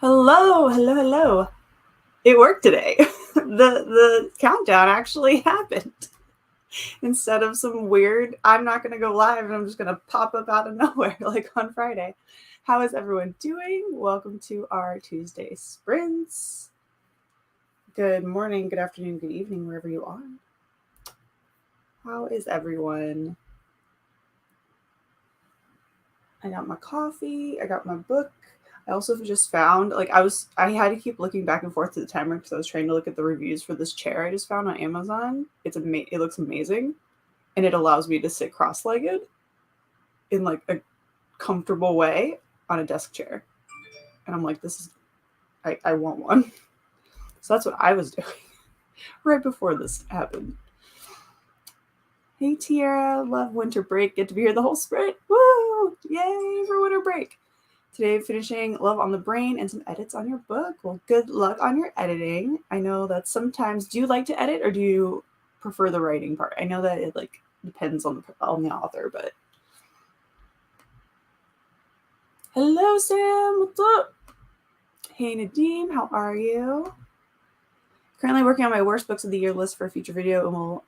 Hello, hello, hello. It worked today. The countdown actually happened. Instead of some weird, I'm not going to go live and I'm just going to pop up out of nowhere like on Friday. How is everyone doing? Welcome to our Tuesday sprints. Good morning, good afternoon, good evening, wherever you are. How is everyone? I got my coffee, I got my book. I also just found, I had to keep looking back and forth to the timer because I was trying to look at the reviews for this chair I just found on Amazon. It looks amazing, and it allows me to sit cross-legged in like a comfortable way on a desk chair. And I'm like, I want one. So that's what I was doing right before this happened. Hey Tiara, love winter break. Get to be here the whole sprint. Woo! Yay for winter break. Today, finishing Love on the Brain and some edits on your book. Well, good luck on your editing. I know that sometimes, do you like to edit or do you prefer the writing part? I know that it depends on the author, but. Hello, Sam. What's up? Hey, Nadeem. How are you? Currently working on my worst books of the year list for a future video,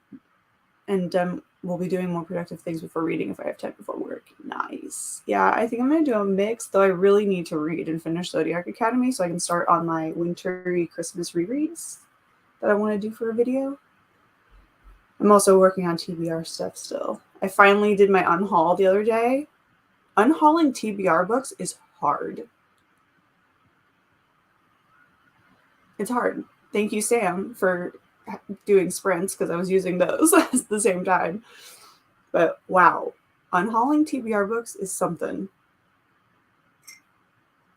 and we'll be doing more productive things before reading if I have time before work. Nice. Yeah, I think I'm going to do a mix, though I really need to read and finish Zodiac Academy so I can start on my wintry Christmas rereads that I want to do for a video. I'm also working on TBR stuff still. I finally did my unhaul the other day. Unhauling TBR books is hard. It's hard. Thank you, Sam, for doing sprints because I was using those at the same time. But wow, unhauling TBR books is something.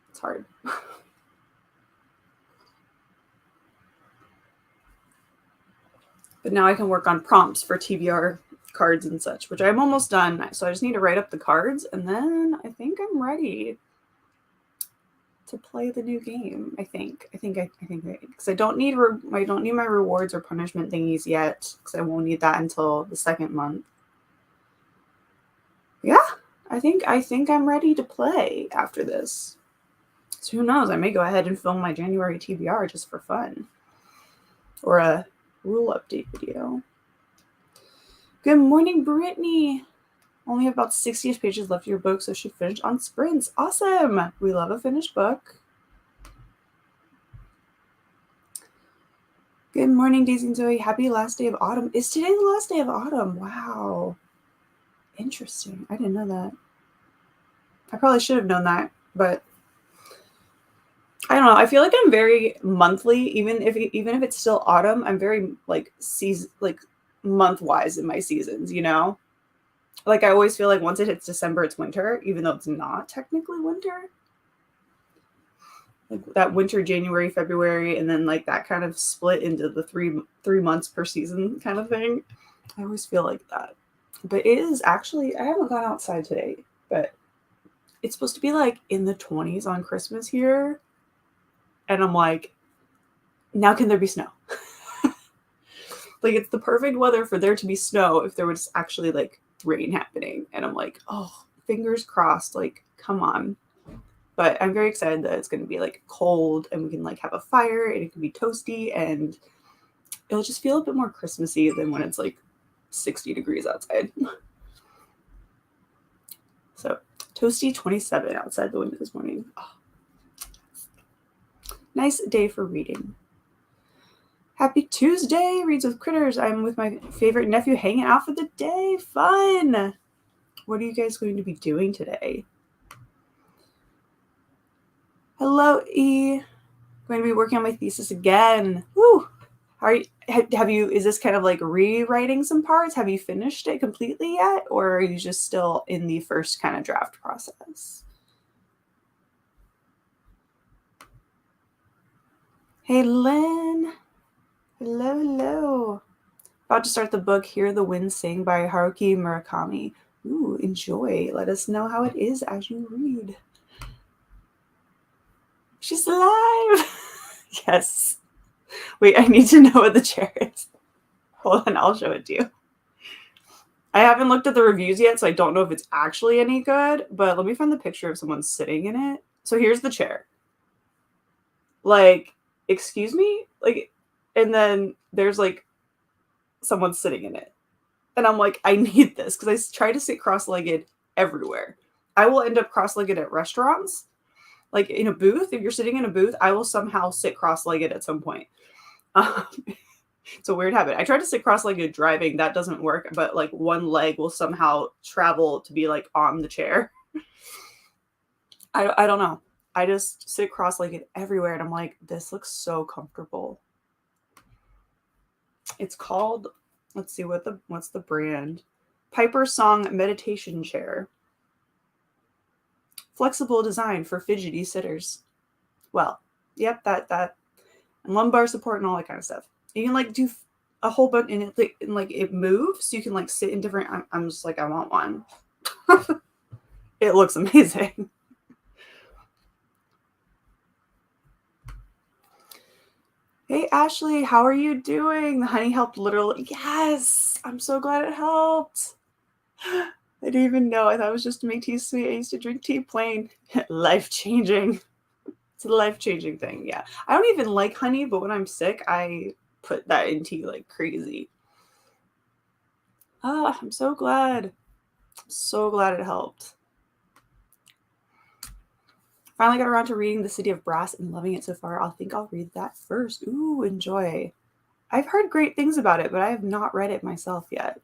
It's hard. But now I can work on prompts for TBR cards and such, which I'm almost done. So I just need to write up the cards, and then I think I'm ready to play the new game. I think because I don't need my rewards or punishment thingies yet because I won't need that until the second month. Yeah, I think I'm ready to play after this. So who knows? I may go ahead and film my January TBR just for fun, or a rule update video. Good morning, Brittany. Only have about 60-ish pages left of your book, so she finished on sprints. Awesome. We love a finished book. Good morning, Daisy and Zoe. Happy last day of autumn. Is today the last day of autumn? Wow. Interesting. I didn't know that. I probably should have known that, but I don't know. I feel like I'm very monthly, even if it's still autumn. I'm very month-wise in my seasons, you know? Like I always feel like once it hits December, it's winter, even though it's not technically winter. Like that winter, January, February, and then like that kind of split into the three months per season kind of thing. I always feel like that. But it is actually, I haven't gone outside today, but it's supposed to be like in the 20s on Christmas here. And I'm like, now can there be snow? Like it's the perfect weather for there to be snow if there was actually like rain happening. And I'm like, oh, fingers crossed, like, come on. But I'm very excited that it's going to be like cold and we can like have a fire and it can be toasty and it'll just feel a bit more Christmassy than when it's like 60 degrees outside. So toasty 27 outside the window this morning. Oh. Nice day for reading. Happy Tuesday, Reads with Critters. I'm with my favorite nephew hanging out for the day. Fun. What are you guys going to be doing today? Hello, E. Going to be working on my thesis again. Woo! Is this kind of like rewriting some parts? Have you finished it completely yet? Or are you just still in the first kind of draft process? Hey, Lynn. Hello. About to start the book Hear the Wind Sing by Haruki Murakami. Ooh, enjoy. Let us know how it is as you read. She's alive! Yes. Wait, I need to know what the chair is. Hold on, I'll show it to you. I haven't looked at the reviews yet, so I don't know if it's actually any good, but let me find the picture of someone sitting in it. So here's the chair. like, excuse me? Like, and then there's like someone sitting in it. And I'm like, I need this because I try to sit cross-legged everywhere. I will end up cross-legged at restaurants. Like in a booth, if you're sitting in a booth, I will somehow sit cross-legged at some point. It's a weird habit. I tried to sit cross-legged driving. That doesn't work, but like one leg will somehow travel to be like on the chair. I don't know. I just sit cross-legged everywhere and I'm like, this looks so comfortable. It's called, let's see, what's the brand? Piper Song Meditation Chair. Flexible design for fidgety sitters. Well, yep, that and lumbar support and all that kind of stuff. You can like do a whole bunch and it moves, so you can like sit in different. I'm just like, I want one. It looks amazing. Hey Ashley, how are you doing? The honey helped literally. Yes, I'm so glad it helped. I didn't even know. I thought it was just to make tea sweet. I used to drink tea plain. Life-changing. It's a life-changing thing, yeah. I don't even like honey, but when I'm sick, I put that in tea like crazy. Ah, I'm so glad. I'm so glad it helped. Finally got around to reading The City of Brass and loving it so far. I think I'll read that first. Ooh, enjoy. I've heard great things about it, but I have not read it myself yet.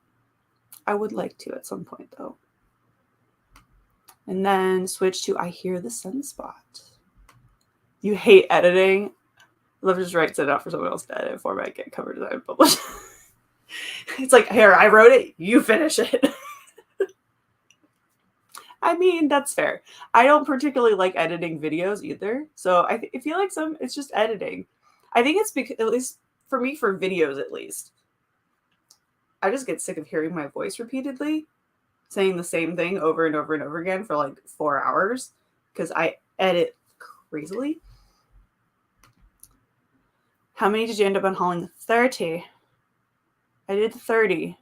I would like to at some point, though. And then switch to I Hear the Sunspot. You hate editing? I love to just write it out for someone else to edit before I get cover design published. It's like, here, I wrote it, you finish it. I mean, that's fair. I don't particularly like editing videos either. So I feel like it's just editing. I think it's because, at least for me, for videos at least, I just get sick of hearing my voice repeatedly, saying the same thing over and over and over again for like 4 hours because I edit crazily. How many did you end up unhauling? 30. I did 30.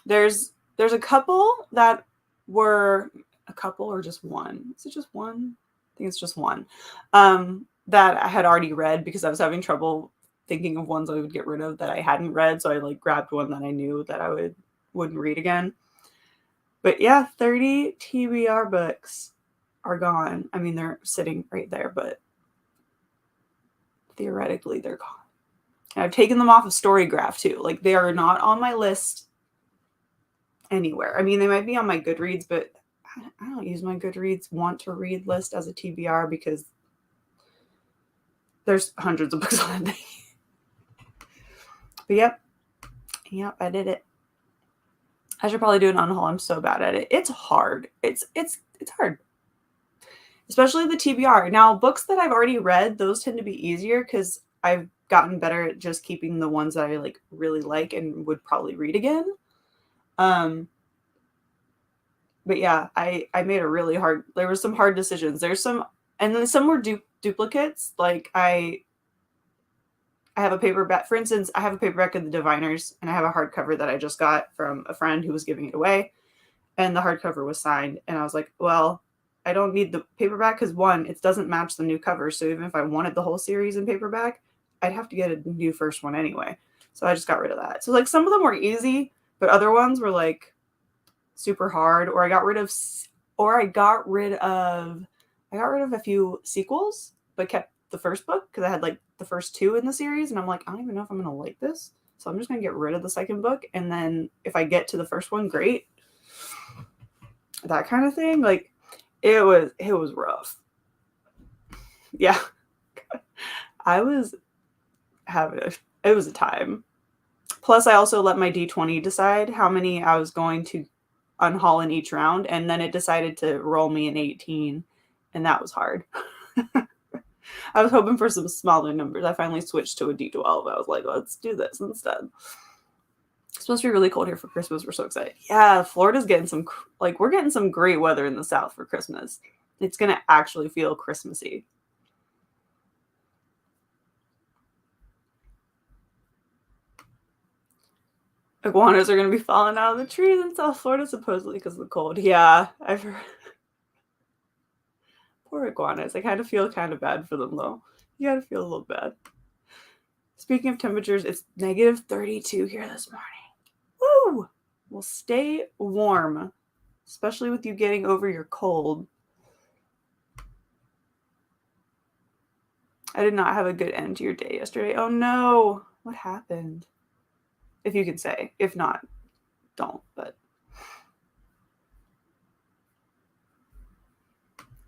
There's a couple that were a couple or just one. Is it just one? I think it's just one. That I had already read because I was having trouble thinking of ones I would get rid of that I hadn't read. So I like grabbed one that I knew that I wouldn't read again. But yeah, 30 TBR books are gone. I mean, they're sitting right there, but theoretically they're gone. And I've taken them off of Storygraph too. Like they are not on my list anywhere. I mean, they might be on my Goodreads, but I don't use my Goodreads want to read list as a TBR because there's hundreds of books on it. But yep, I did it. I should probably do an unhaul. I'm so bad at it. It's hard. It's hard. Especially the TBR. Now, books that I've already read, those tend to be easier because I've gotten better at just keeping the ones that I like really like and would probably read again. But yeah, I made a really hard, there were some hard decisions. There's some, and then some were duplicates. Like I have a paperback, for instance, I have a paperback of The Diviners and I have a hardcover that I just got from a friend who was giving it away. And the hardcover was signed. And I was like, well, I don't need the paperback because one, it doesn't match the new cover. So even if I wanted the whole series in paperback, I'd have to get a new first one anyway. So I just got rid of that. So like some of them were easy, but other ones were like super hard. Or I got rid of a few sequels, but kept the first book because I had like the first two in the series. And I'm like, I don't even know if I'm going to like this. So I'm just going to get rid of the second book. And then if I get to the first one, great. That kind of thing. Like it was rough. Yeah. I was it was a time. Plus I also let my D20 decide how many I was going to unhaul in each round. And then it decided to roll me an 18. And that was hard. I was hoping for some smaller numbers. I finally switched to a D12. I was like, let's do this instead. It's supposed to be really cold here for Christmas. We're so excited. Yeah, Florida's getting we're getting some great weather in the South for Christmas. It's going to actually feel Christmassy. Iguanas are going to be falling out of the trees in South Florida, supposedly because of the cold. Yeah, I've heard. Poor iguanas. I kind of feel kind of bad for them, though. You gotta feel a little bad. Speaking of temperatures, it's -32 here this morning. Woo! Well, stay warm, especially with you getting over your cold. I did not have a good end to your day yesterday. Oh no! What happened? If you can say. If not, don't. But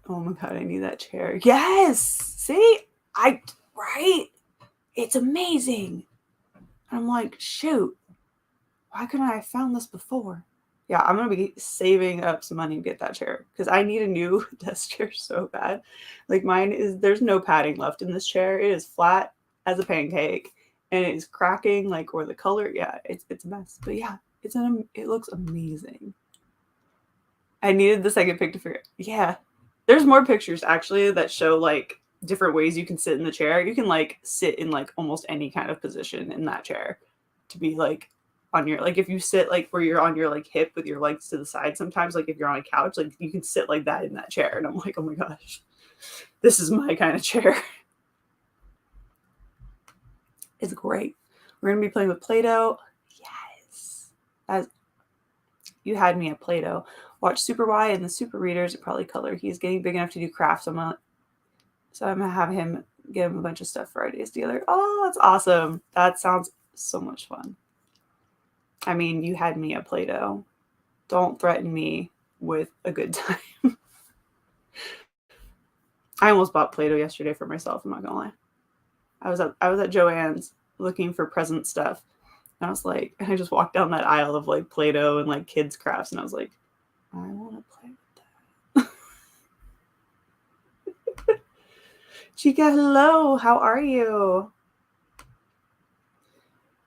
oh my god, I need that chair. Yes! See? Right? It's amazing. I'm like, shoot. Why couldn't I have found this before? Yeah, I'm going to be saving up some money to get that chair because I need a new desk chair so bad. Like mine is, there's no padding left in this chair. It is flat as a pancake and it is cracking like, or the color. Yeah, it's a mess. But yeah, it looks amazing. I needed the second pic to figure. Yeah, there's more pictures actually that show like different ways you can sit in the chair. You can like sit in like almost any kind of position in that chair to be like on your, like if you sit like where you're on your like hip with your legs to the side sometimes, like if you're on a couch, like you can sit like that in that chair. And I'm like, oh my gosh, this is my kind of chair. It's great. We're going to be playing with Play-Doh. Yes. As you had me at Play-Doh. Watch Super Y and the Super Readers are probably color. He's getting big enough to do crafts. So I'm gonna have him get him a bunch of stuff for our days together. Oh, that's awesome. That sounds so much fun. I mean, you had me at Play-Doh. Don't threaten me with a good time. I almost bought Play-Doh yesterday for myself, I'm not gonna lie. I was at Joann's looking for present stuff. And I was like, I just walked down that aisle of like Play-Doh and like kids crafts, and I was like, I want to play with that. Chica, hello. How are you?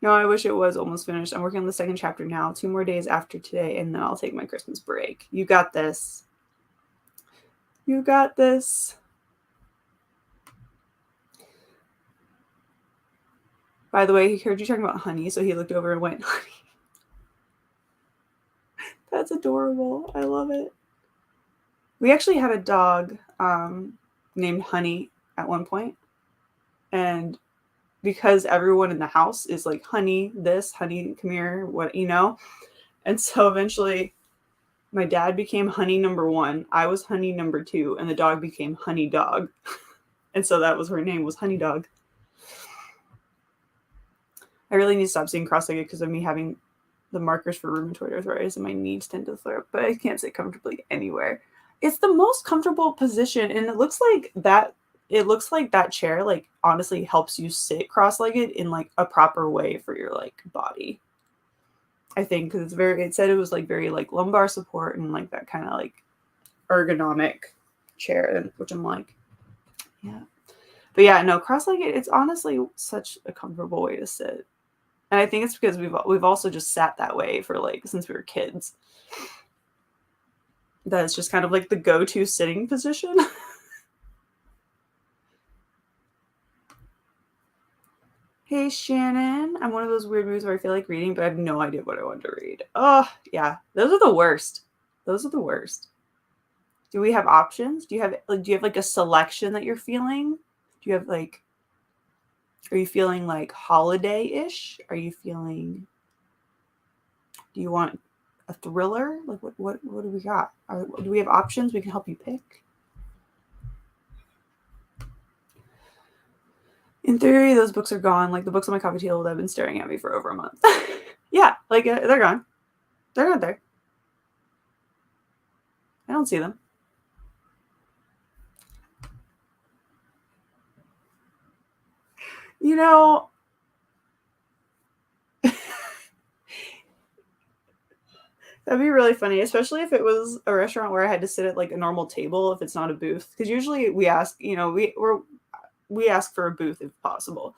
No, I wish it was almost finished. I'm working on the second chapter now. 2 more days after today, and then I'll take my Christmas break. You got this. You got this. By the way, he heard you talking about honey, so he looked over and went, honey. That's adorable. I love it. We actually had a dog named Honey at one point. And because everyone in the house is like, Honey, this, Honey, come here, what, you know? And so eventually my dad became Honey number 1. I was Honey number 2. And the dog became Honey Dog. And so that was her name, was Honey Dog. I really need to stop seeing cross-legged because of me having the markers for rheumatoid arthritis and my knees tend to flare up, but I can't sit comfortably anywhere. It's the most comfortable position, and it looks like that chair like honestly helps you sit cross-legged in like a proper way for your like body. I think because it said it was like very like lumbar support and like that kind of like ergonomic chair, which I'm like, yeah. But yeah, no, cross-legged, it's honestly such a comfortable way to sit. And I think it's because we've also just sat that way for like since we were kids. That it's just kind of like the go-to sitting position. Hey Shannon, I'm one of those weird moods where I feel like reading, but I have no idea what I want to read. Oh yeah, those are the worst. Those are the worst. Do we have options? Do you have like a selection that you're feeling? Do you have like? Are you feeling like holiday-ish? Are you feeling? Do you want a thriller? Like what do we got? Do we have options we can help you pick? In theory, those books are gone. Like the books on my coffee table that have been staring at me for over a month. Yeah, like they're gone. They're not there. I don't see them. You know, that'd be really funny, especially if it was a restaurant where I had to sit at like a normal table if it's not a booth. Because usually we ask, you know, we ask for a booth if possible.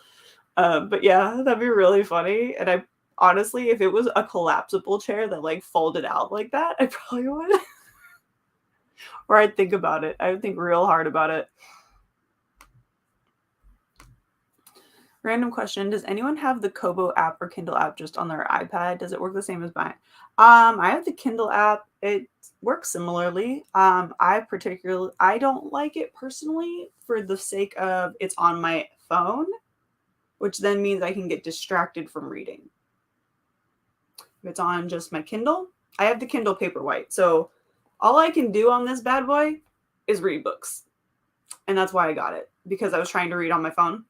But yeah, that'd be really funny. And I honestly, if it was a collapsible chair that like folded out like that, I probably would. Or I'd think about it. I would think real hard about it. Random question. Does anyone have the Kobo app or Kindle app just on their iPad? Does it work the same as mine? I have the Kindle app. It works similarly. I don't like it personally for the sake of it's on my phone, which then means I can get distracted from reading. If it's on just my Kindle, I have the Kindle Paperwhite. So all I can do on this bad boy is read books. And that's why I got it, because I was trying to read on my phone.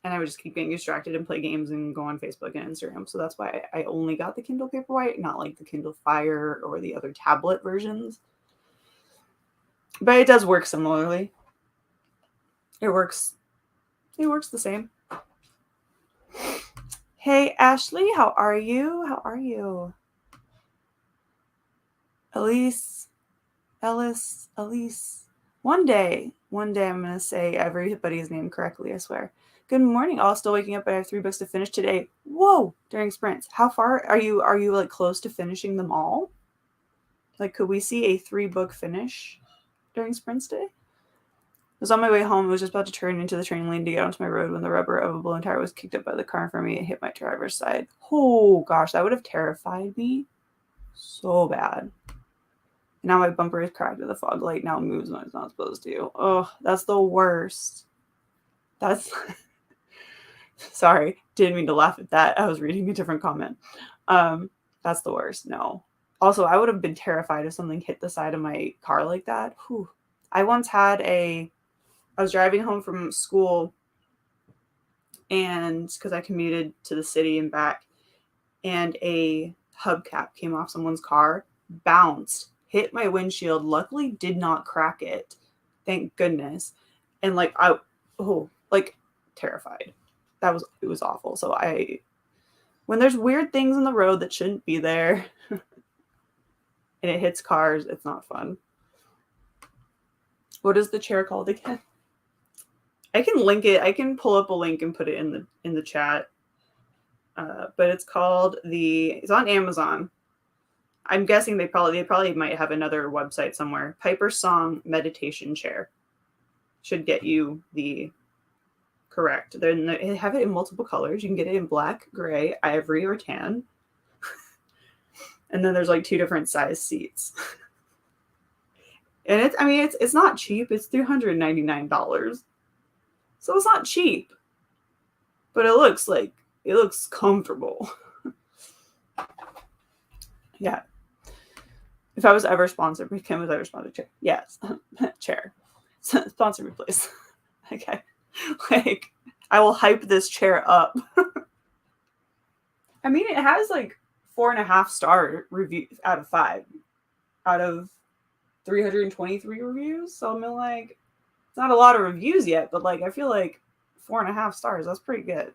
And I would just keep getting distracted and play games and go on Facebook and Instagram. So that's why I only got the Kindle Paperwhite, not like the Kindle Fire or the other tablet versions. But it does work similarly. It works the same. Hey, Ashley, how are you? How are you? Elise. One day I'm going to say everybody's name correctly, I swear. Good morning, all. Still waking up, but I have 3 books to finish today. Whoa, during sprints. How far are you like close to finishing them all? Like, could we see a 3-book finish during sprints today? I was on my way home. I was just about to turn into the train lane to get onto my road when the rubber of a blown tire was kicked up by the car in front of me and hit my driver's side. Oh gosh, that would have terrified me so bad. Now my bumper is cracked with the fog light. Now it moves when it's not supposed to. Oh, that's the worst. That's... Sorry, didn't mean to laugh at that. I was reading a different comment. That's the worst. No. Also, I would have been terrified if something hit the side of my car like that. Whew. I once had I was driving home from school, and because I commuted to the city and back, and a hubcap came off someone's car, bounced, hit my windshield, luckily did not crack it. Thank goodness. And terrified. It was awful. So when there's weird things in the road that shouldn't be there and it hits cars, it's not fun. What is the chair called again? I can link it. I can pull up a link and put it in the chat. But it's called it's on Amazon. I'm guessing they probably might have another website somewhere. Piper Song Meditation Chair. Should get you the correct. They have it in multiple colors. You can get it in black, gray, ivory, or tan. And then there's like 2 different size seats. And it's not cheap. It's $399. So it's not cheap. But it looks comfortable. Yeah. If I was ever sponsored, Kim was ever sponsored chair. Yes. Chair. Sponsor me, please. Okay. I will hype this chair up. I mean, it has 4.5 star reviews out of 5 out of 323 reviews. So I'm it's not a lot of reviews yet, but I feel 4.5 stars. That's pretty good.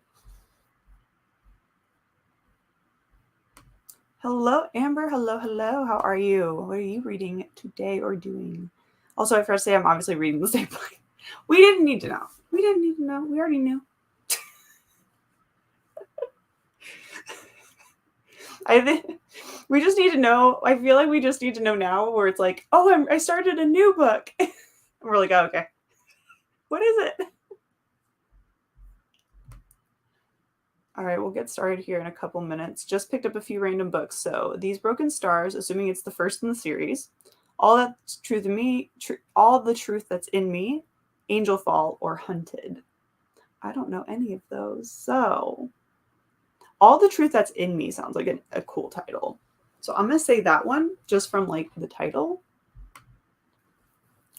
Hello, Amber. Hello. How are you? What are you reading today or doing? Also, I first say I'm obviously reading the same book. We didn't need to know. We already knew. I think we just need to know. I feel like we just need to know now where it's I started a new book. And we're oh, okay. What is it? All right, we'll get started here in a couple minutes. Just picked up a few random books. So These Broken Stars, assuming it's the first in the series. All That's Truth in Me, All the Truth That's in Me, Angel Fall, or Hunted. I don't know any of those. So All the Truth That's in Me sounds like a cool title. So I'm going to say that one just from the title.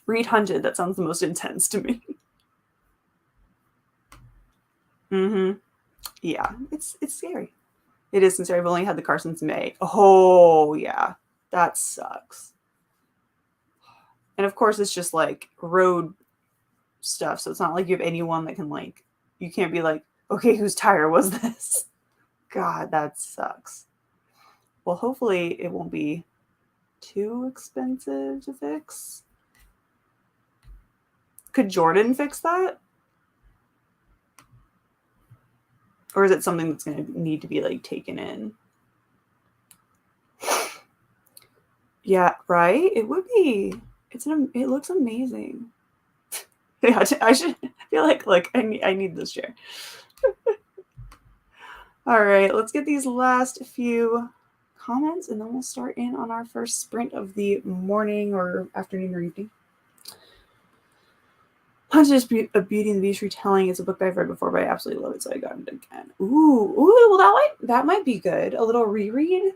Read Hunted. That sounds the most intense to me. Mm-hmm. Yeah, it's scary. It is scary. I've only had the car since May. Oh, yeah. That sucks. And of course, it's just road stuff. So it's not you have anyone that can you can't be okay, whose tire was this? God, that sucks. Well, hopefully it won't be too expensive to fix. Could Jordan fix that? Or is it something that's going to need to be taken in? Yeah, right? It would be. It looks amazing. Yeah, feel like I need this chair. All right, let's get these last few comments and then we'll start in on our first sprint of the morning or afternoon or evening. Hunches of Beauty and the Beast retelling. It's a book that I've read before, but I absolutely love it, so I got it again. Ooh, well that might be good. A little reread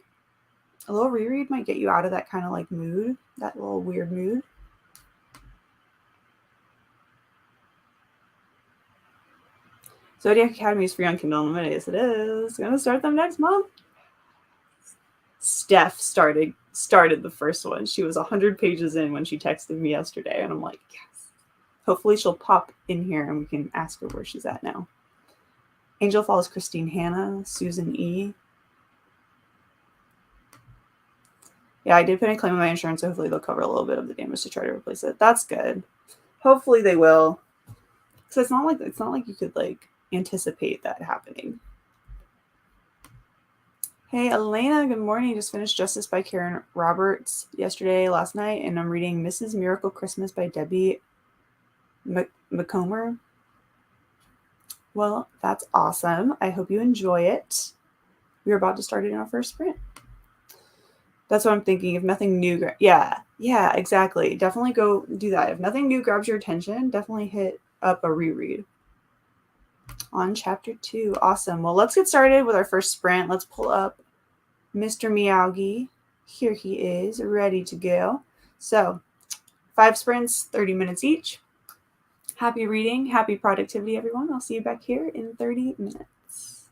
might get you out of that kind of like mood, that little weird mood. Zodiac Academy is free on Kindle Unlimited. Yes, it is. Gonna start them next month. Steph started the first one. She was 100 pages in when she texted me yesterday, and I'm like, yes. Hopefully she'll pop in here and we can ask her where she's at now. Angel Falls, Christine Hanna, Susan E. Yeah, I did put a claim on my insurance, so hopefully they'll cover a little bit of the damage to try to replace it. That's good. Hopefully they will. So it's not like you could like anticipate that happening. Hey, Elena, good morning. Just finished Justice by Karen Roberts last night, and I'm reading Mrs. Miracle Christmas by Debbie McComber. Well, that's awesome. I hope you enjoy it. We're about to start it in our first sprint. That's what I'm thinking. If nothing new, yeah, exactly. Definitely go do that. If nothing new grabs your attention, definitely hit up a reread. On chapter 2. Awesome. Well, let's get started with our first sprint. Let's pull up Mr. Miyagi. Here he is, ready to go. So, 5 sprints, 30 minutes each. Happy reading, happy productivity, everyone. I'll see you back here in 30 minutes.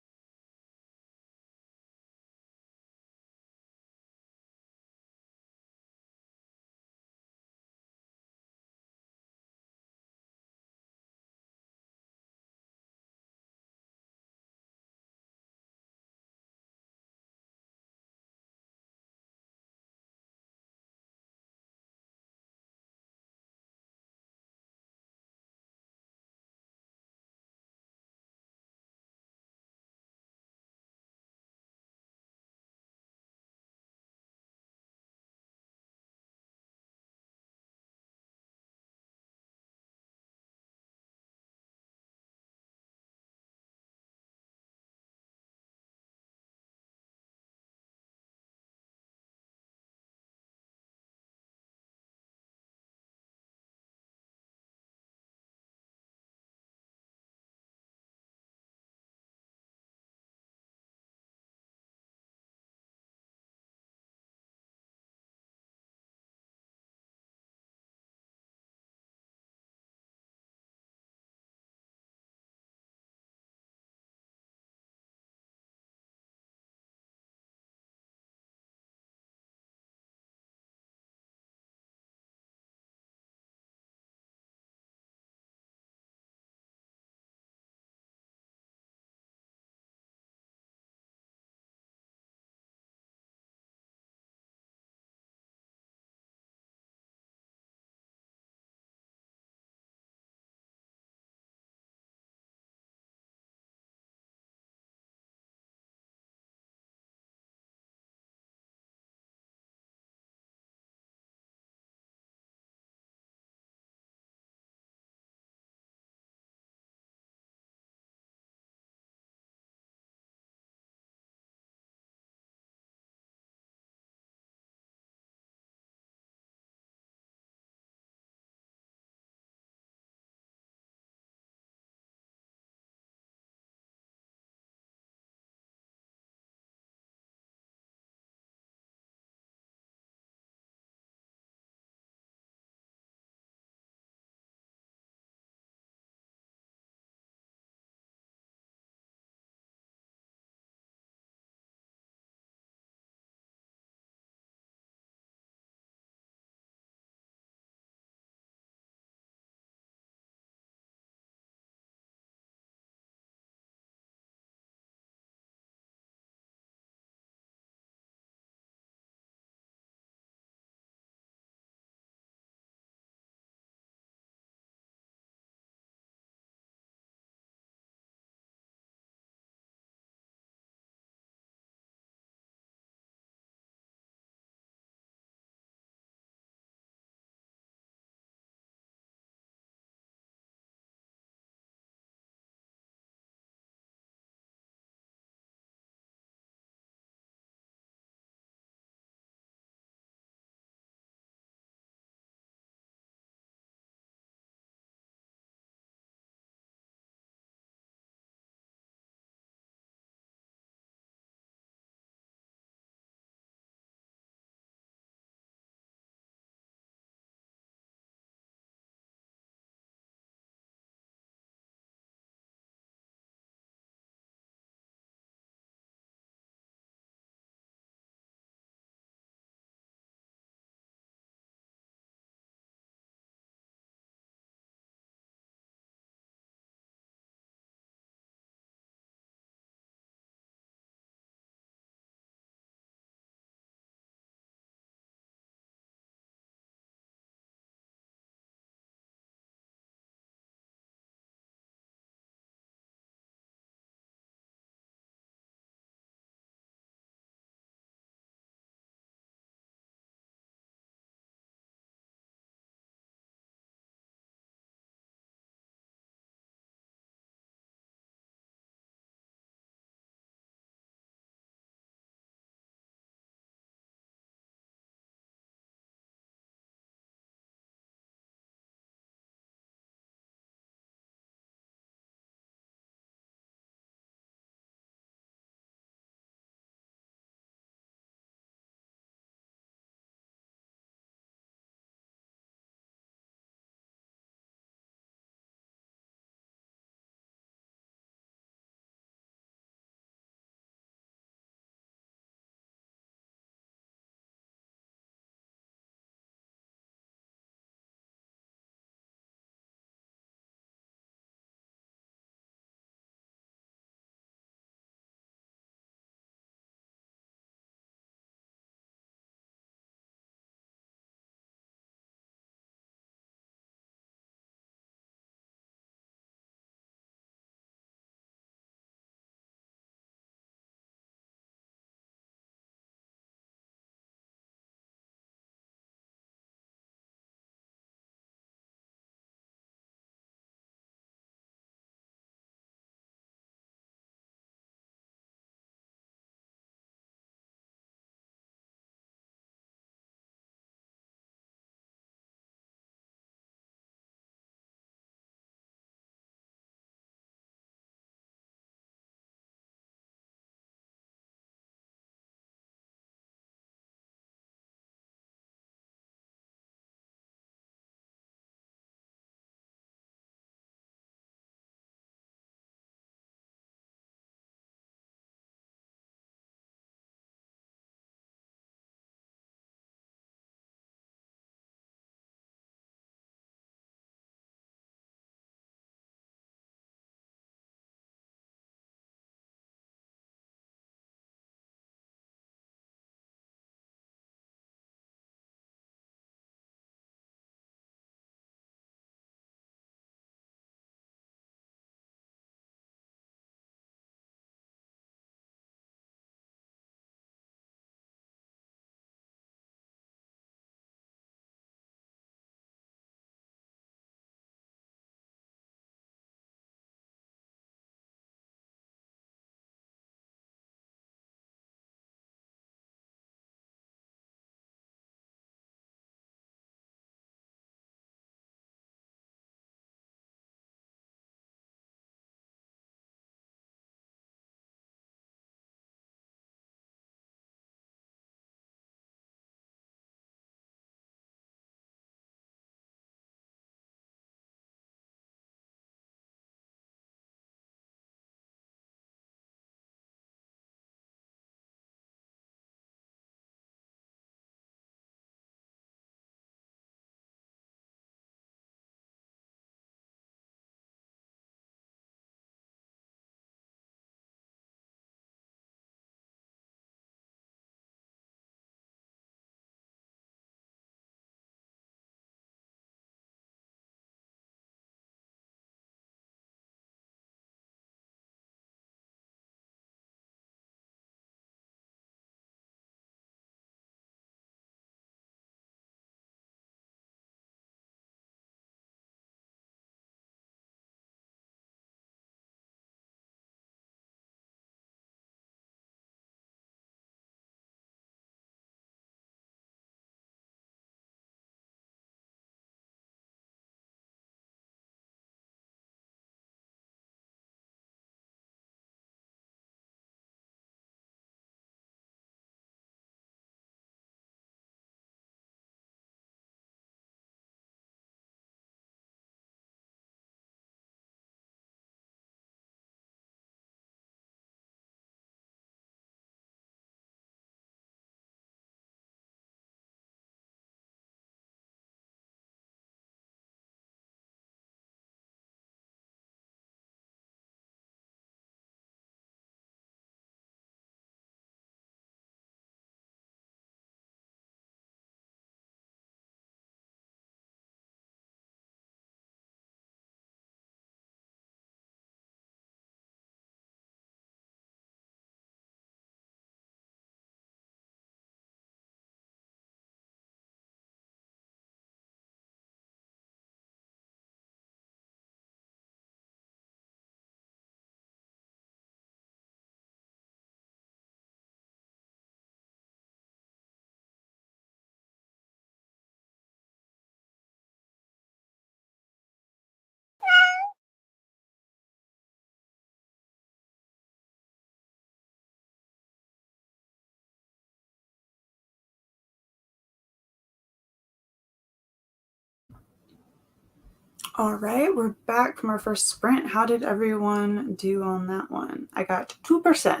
All right, we're back from our first sprint. How did everyone do on that one? I got 2%. I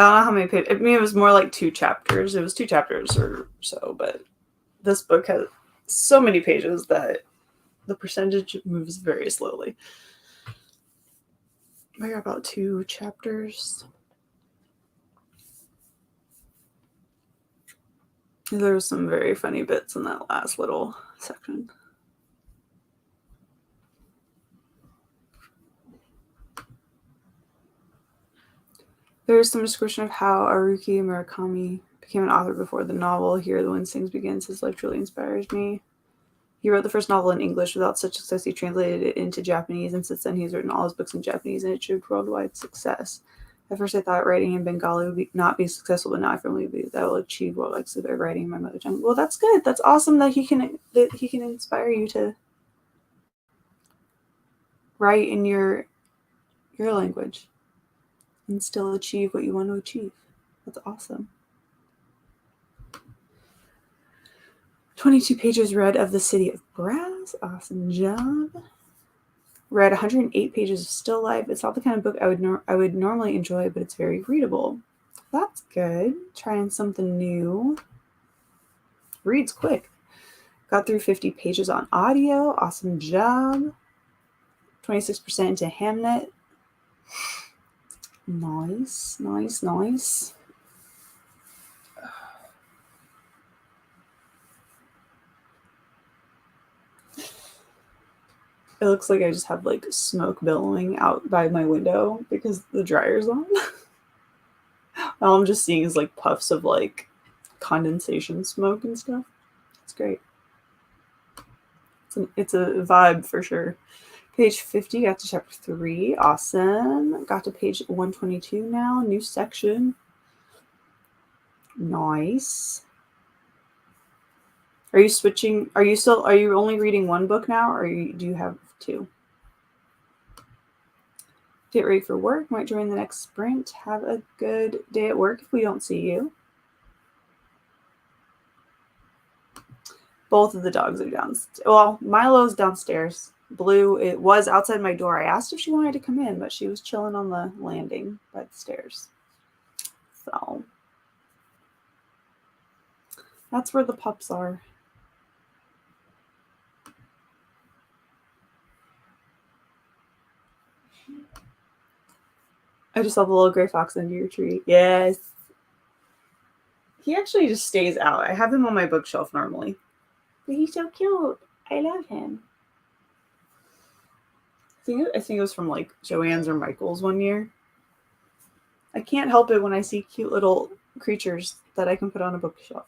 don't know how many pages. I mean, it was more like 2 chapters. It was 2 chapters or so, but this book has so many pages that the percentage moves very slowly. I got about 2 chapters. There was some very funny bits in that last little section. There is some description of how Haruki Murakami became an author before the novel. Here, the Wind Sings begins. His life truly inspires me. He wrote the first novel in English. Without such success, he translated it into Japanese, and since then he's written all his books in Japanese and achieved worldwide success. At first I thought writing in Bengali would not be successful, but now I firmly believe that I will achieve worldwide success by writing in my mother tongue. Well, that's good. That's awesome that he can inspire you to write in your language and still achieve what you want to achieve. That's awesome. 22 pages read of The City of Brass. Awesome job. Read 108 pages of Still Life. It's not the kind of book I would normally enjoy, but it's very readable. That's good. Trying something new. Reads quick. Got through 50 pages on audio. Awesome job. 26% into Handmade. Nice, nice, nice. It looks like I just have like smoke billowing out by my window because the dryer's on. All I'm just seeing is like puffs of like condensation smoke and stuff. It's great. It's a vibe for sure. Page 50, got to chapter 3. Awesome. Got to page 122 now. New section. Nice. Are you switching? Are you only reading one book now, or do you have 2? Get ready for work. Might join the next sprint. Have a good day at work if we don't see you. Both of the dogs are downstairs. Well, Milo's downstairs. Blue, it was outside my door. I asked if she wanted to come in, but she was chilling on the landing by the stairs. So that's where the pups are. I just saw the little gray fox under your tree. Yes. He actually just stays out. I have him on my bookshelf normally. But he's so cute. I love him. I think it was from like Joann's or Michael's one year. I can't help it when I see cute little creatures that I can put on a bookshelf.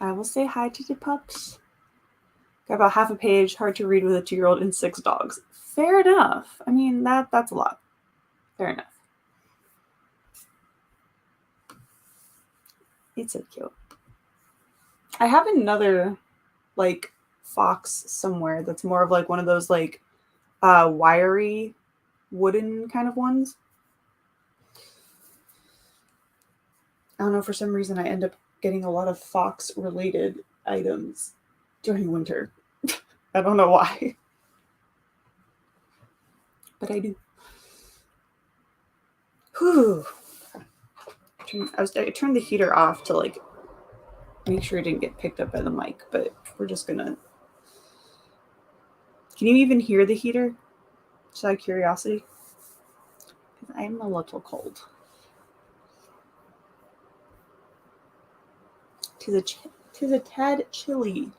I will say hi to the pups. Got about half a page, hard to read with a 2-year-old and 6 dogs. Fair enough. I mean, that's a lot. Fair enough. It's so cute. I have another like fox somewhere that's more of like one of those like wiry wooden kind of ones. I don't know, for some reason I end up getting a lot of fox related items during winter. I don't know why. But I do. Whew. I turned the heater off to like make sure it didn't get picked up by the mic, but we're just gonna. Can you even hear the heater? Just out of curiosity. Because I'm a little cold. Tis a tad chilly.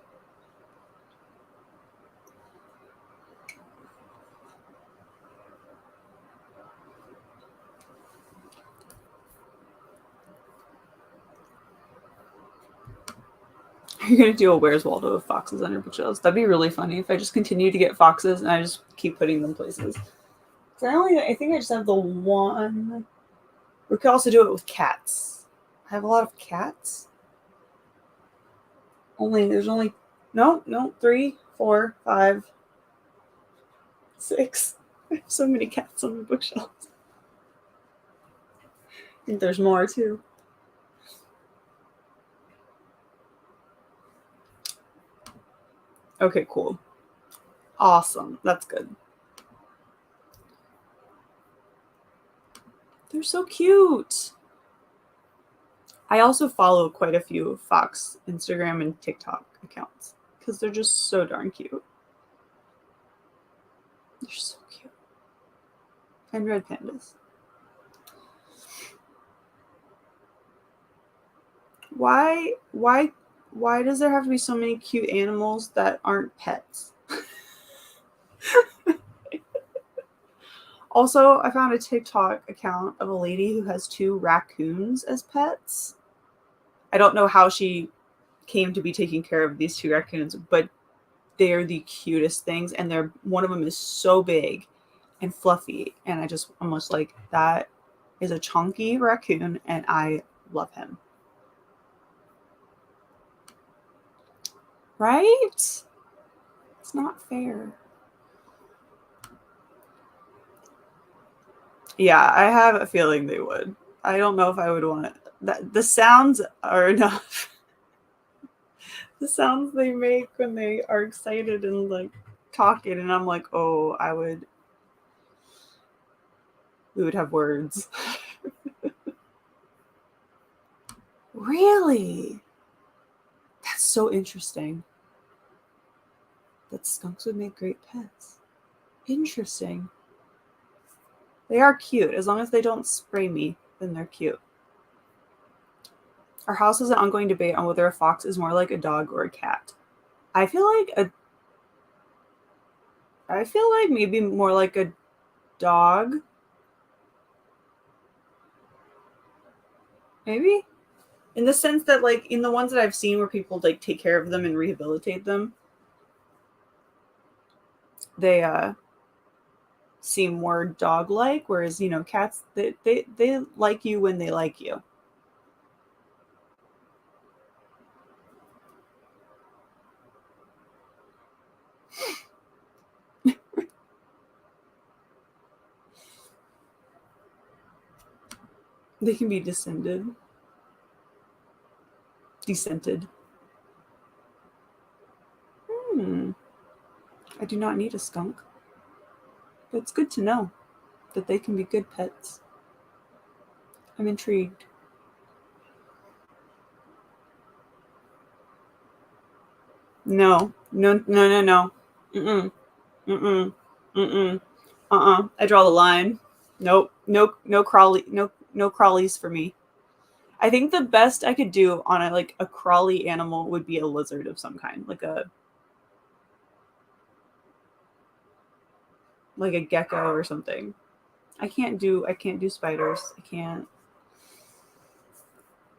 You're gonna do a Where's Waldo of foxes on your bookshelves. That'd be really funny if I just continue to get foxes and I just keep putting them places. I think I just have the one. We could also do it with cats. I have a lot of cats. There's only 3, 4, 5, 6. I have so many cats on my bookshelves. I think there's more too. Okay, cool. Awesome. That's good. They're so cute. I also follow quite a few Fox Instagram and TikTok accounts because they're just so darn cute. They're so cute. And red pandas. Why does there have to be so many cute animals that aren't pets? Also, I found a TikTok account of a lady who has 2 raccoons as pets. I don't know how she came to be taking care of these 2 raccoons, but they're the cutest things, and one of them is so big and fluffy, and I'm almost like, that is a chunky raccoon, and I love him. Right? It's not fair. Yeah, I have a feeling they would. I don't know if I would want it. The sounds are enough. The sounds they make when they are excited and like talking, and I'm like, oh, we would have words. Really? That's so interesting. That skunks would make great pets. Interesting. They are cute. As long as they don't spray me, then they're cute. Our house has an ongoing debate on whether a fox is more like a dog or a cat. I feel like maybe more like a dog. Maybe? In the sense that, like, in the ones that I've seen where people like take care of them and rehabilitate them, they seem more dog-like, whereas, cats, they like you when they like you. They can be decented. I do not need a skunk. But it's good to know that they can be good pets. I'm intrigued. No. No, no, no, no. Mm-mm. Mm-mm. Mm-mm. I draw the line. Nope. No crawly. No crawlies for me. I think the best I could do on a crawly animal would be a lizard of some kind, like a gecko or something. I can't do spiders. I can't.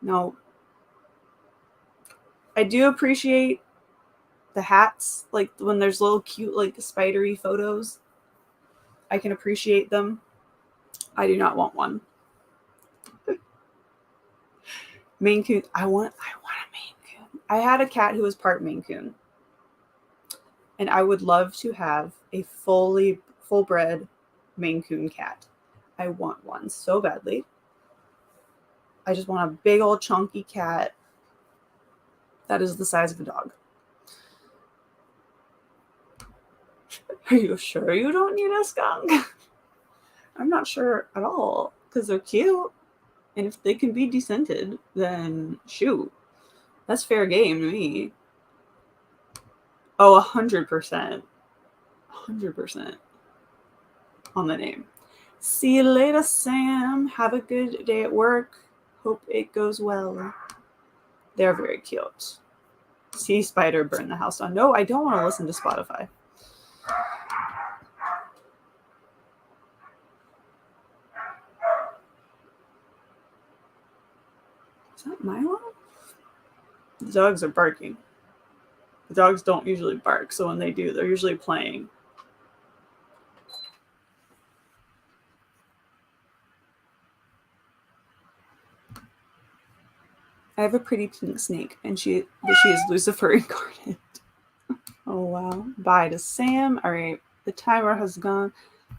No. I do appreciate the hats, like when there's little cute like spidery photos. I can appreciate them. I do not want one. Maine Coon. I want a Maine Coon. I had a cat who was part Maine Coon, and I would love to have a full bred Maine Coon cat. I want one so badly. I just want a big old chunky cat that is the size of a dog. Are you sure you don't need a skunk? I'm not sure at all, because they're cute. And if they can be decented, then shoot. That's fair game to me. Oh, 100%. 100% on the name. See you later, Sam. Have a good day at work. Hope it goes well. They're very cute. See spider burn the house down. No, I don't want to listen to Spotify. Is that Milo? The dogs are barking. The dogs don't usually bark, so when they do, they're usually playing. I have a pretty pink snake, and she is Lucifer incarnate. Oh wow! Bye to Sam. All right, the timer has gone.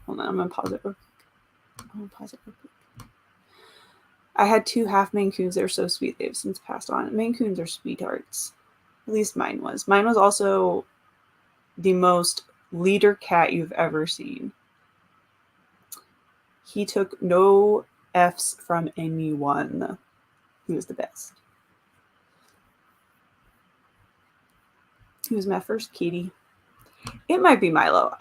Hold on, I'm gonna pause it real quick. I had 2 half Maine Coons. They're so sweet. They've since passed on. Maine Coons are sweethearts. At least mine was. Mine was also the most leader cat you've ever seen. He took no F's from anyone. He was the best. He was my first kitty. It might be Milo.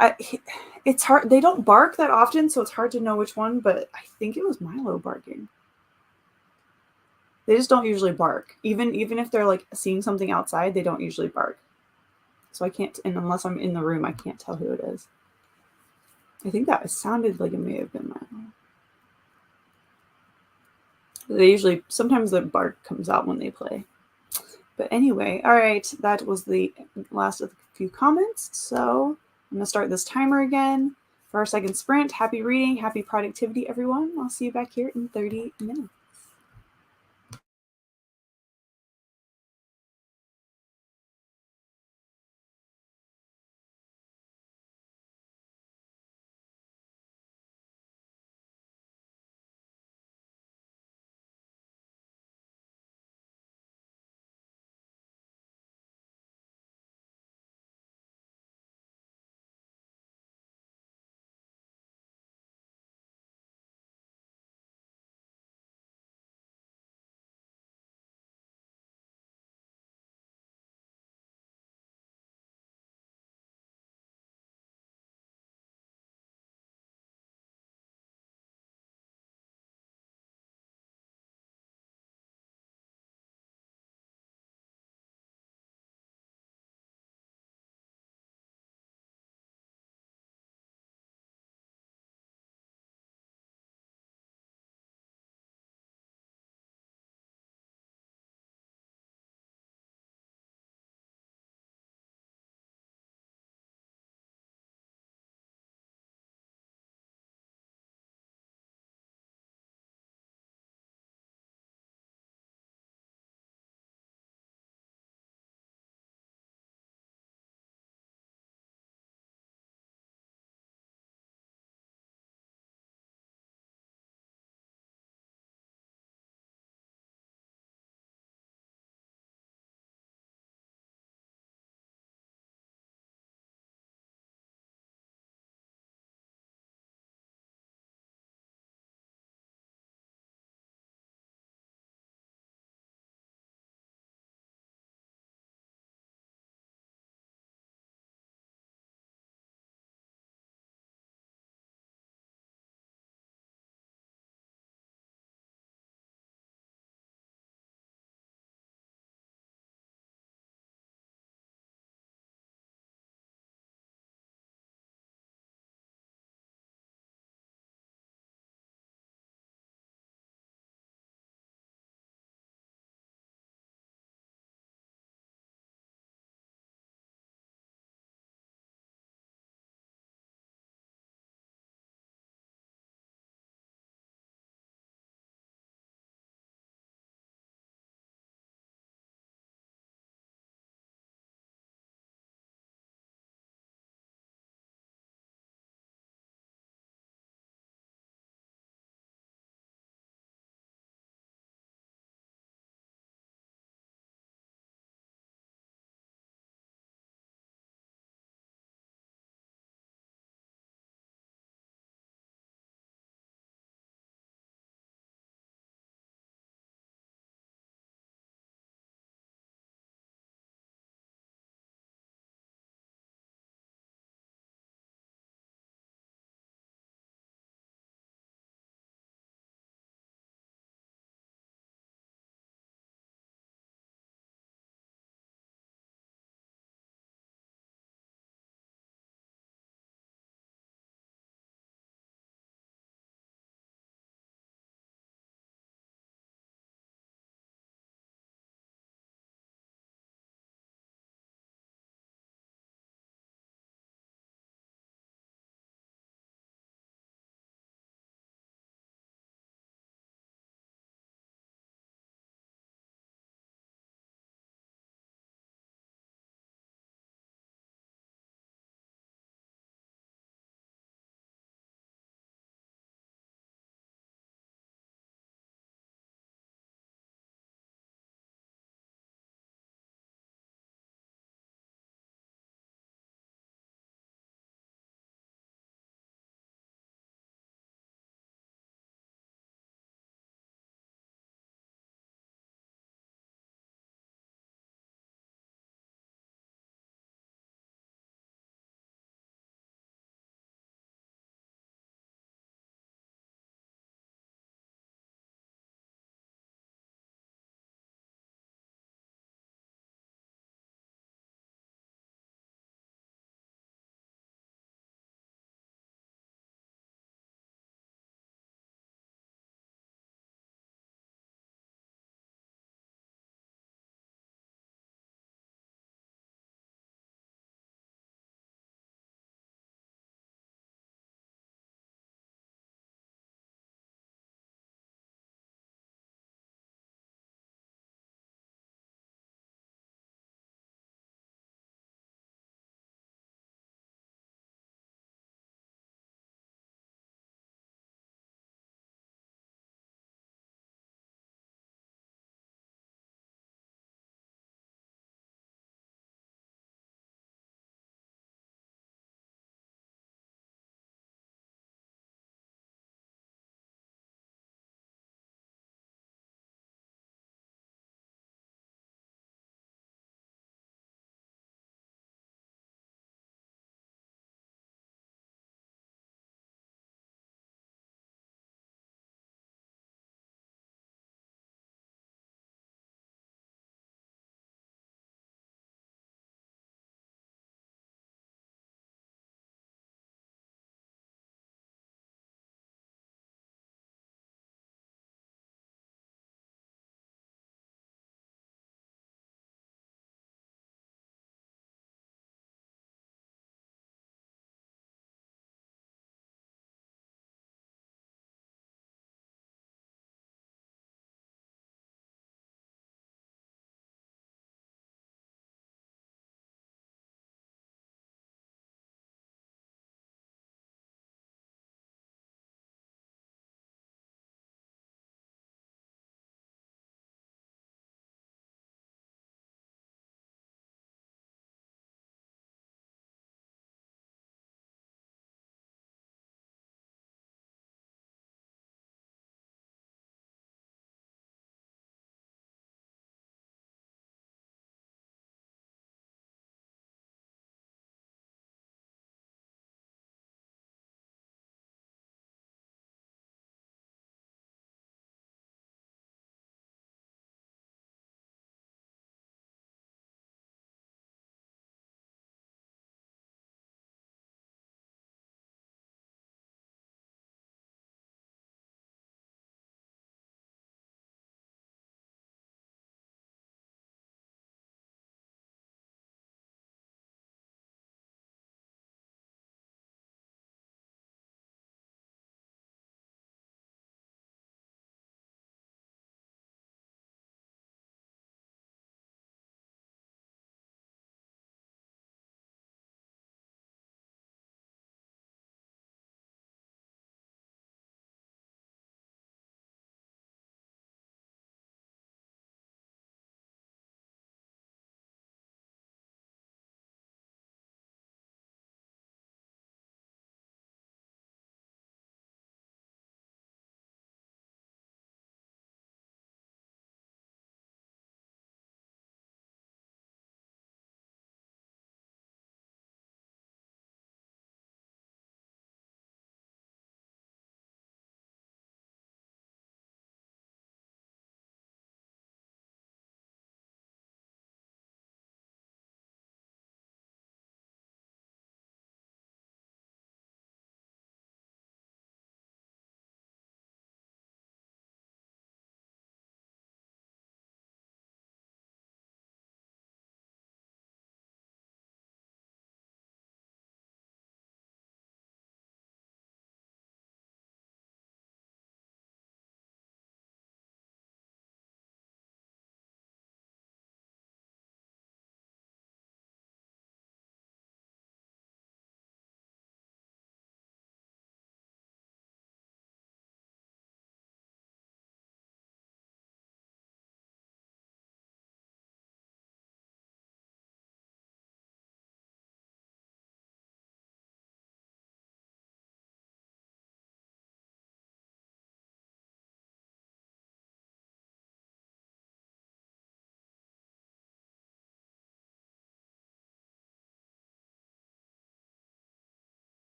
It's hard. They don't bark that often, so it's hard to know which one, but I think it was Milo barking. They just don't usually bark. Even if they're like seeing something outside, they don't usually bark. So I can't, and unless I'm in the room, I can't tell who it is. I think that sounded like it may have been Milo. They usually, sometimes the bark comes out when they play. But anyway, all right, that was the last of the few comments. So I'm gonna start this timer again for our second sprint. Happy reading, happy productivity, everyone. I'll see you back here in 30 minutes.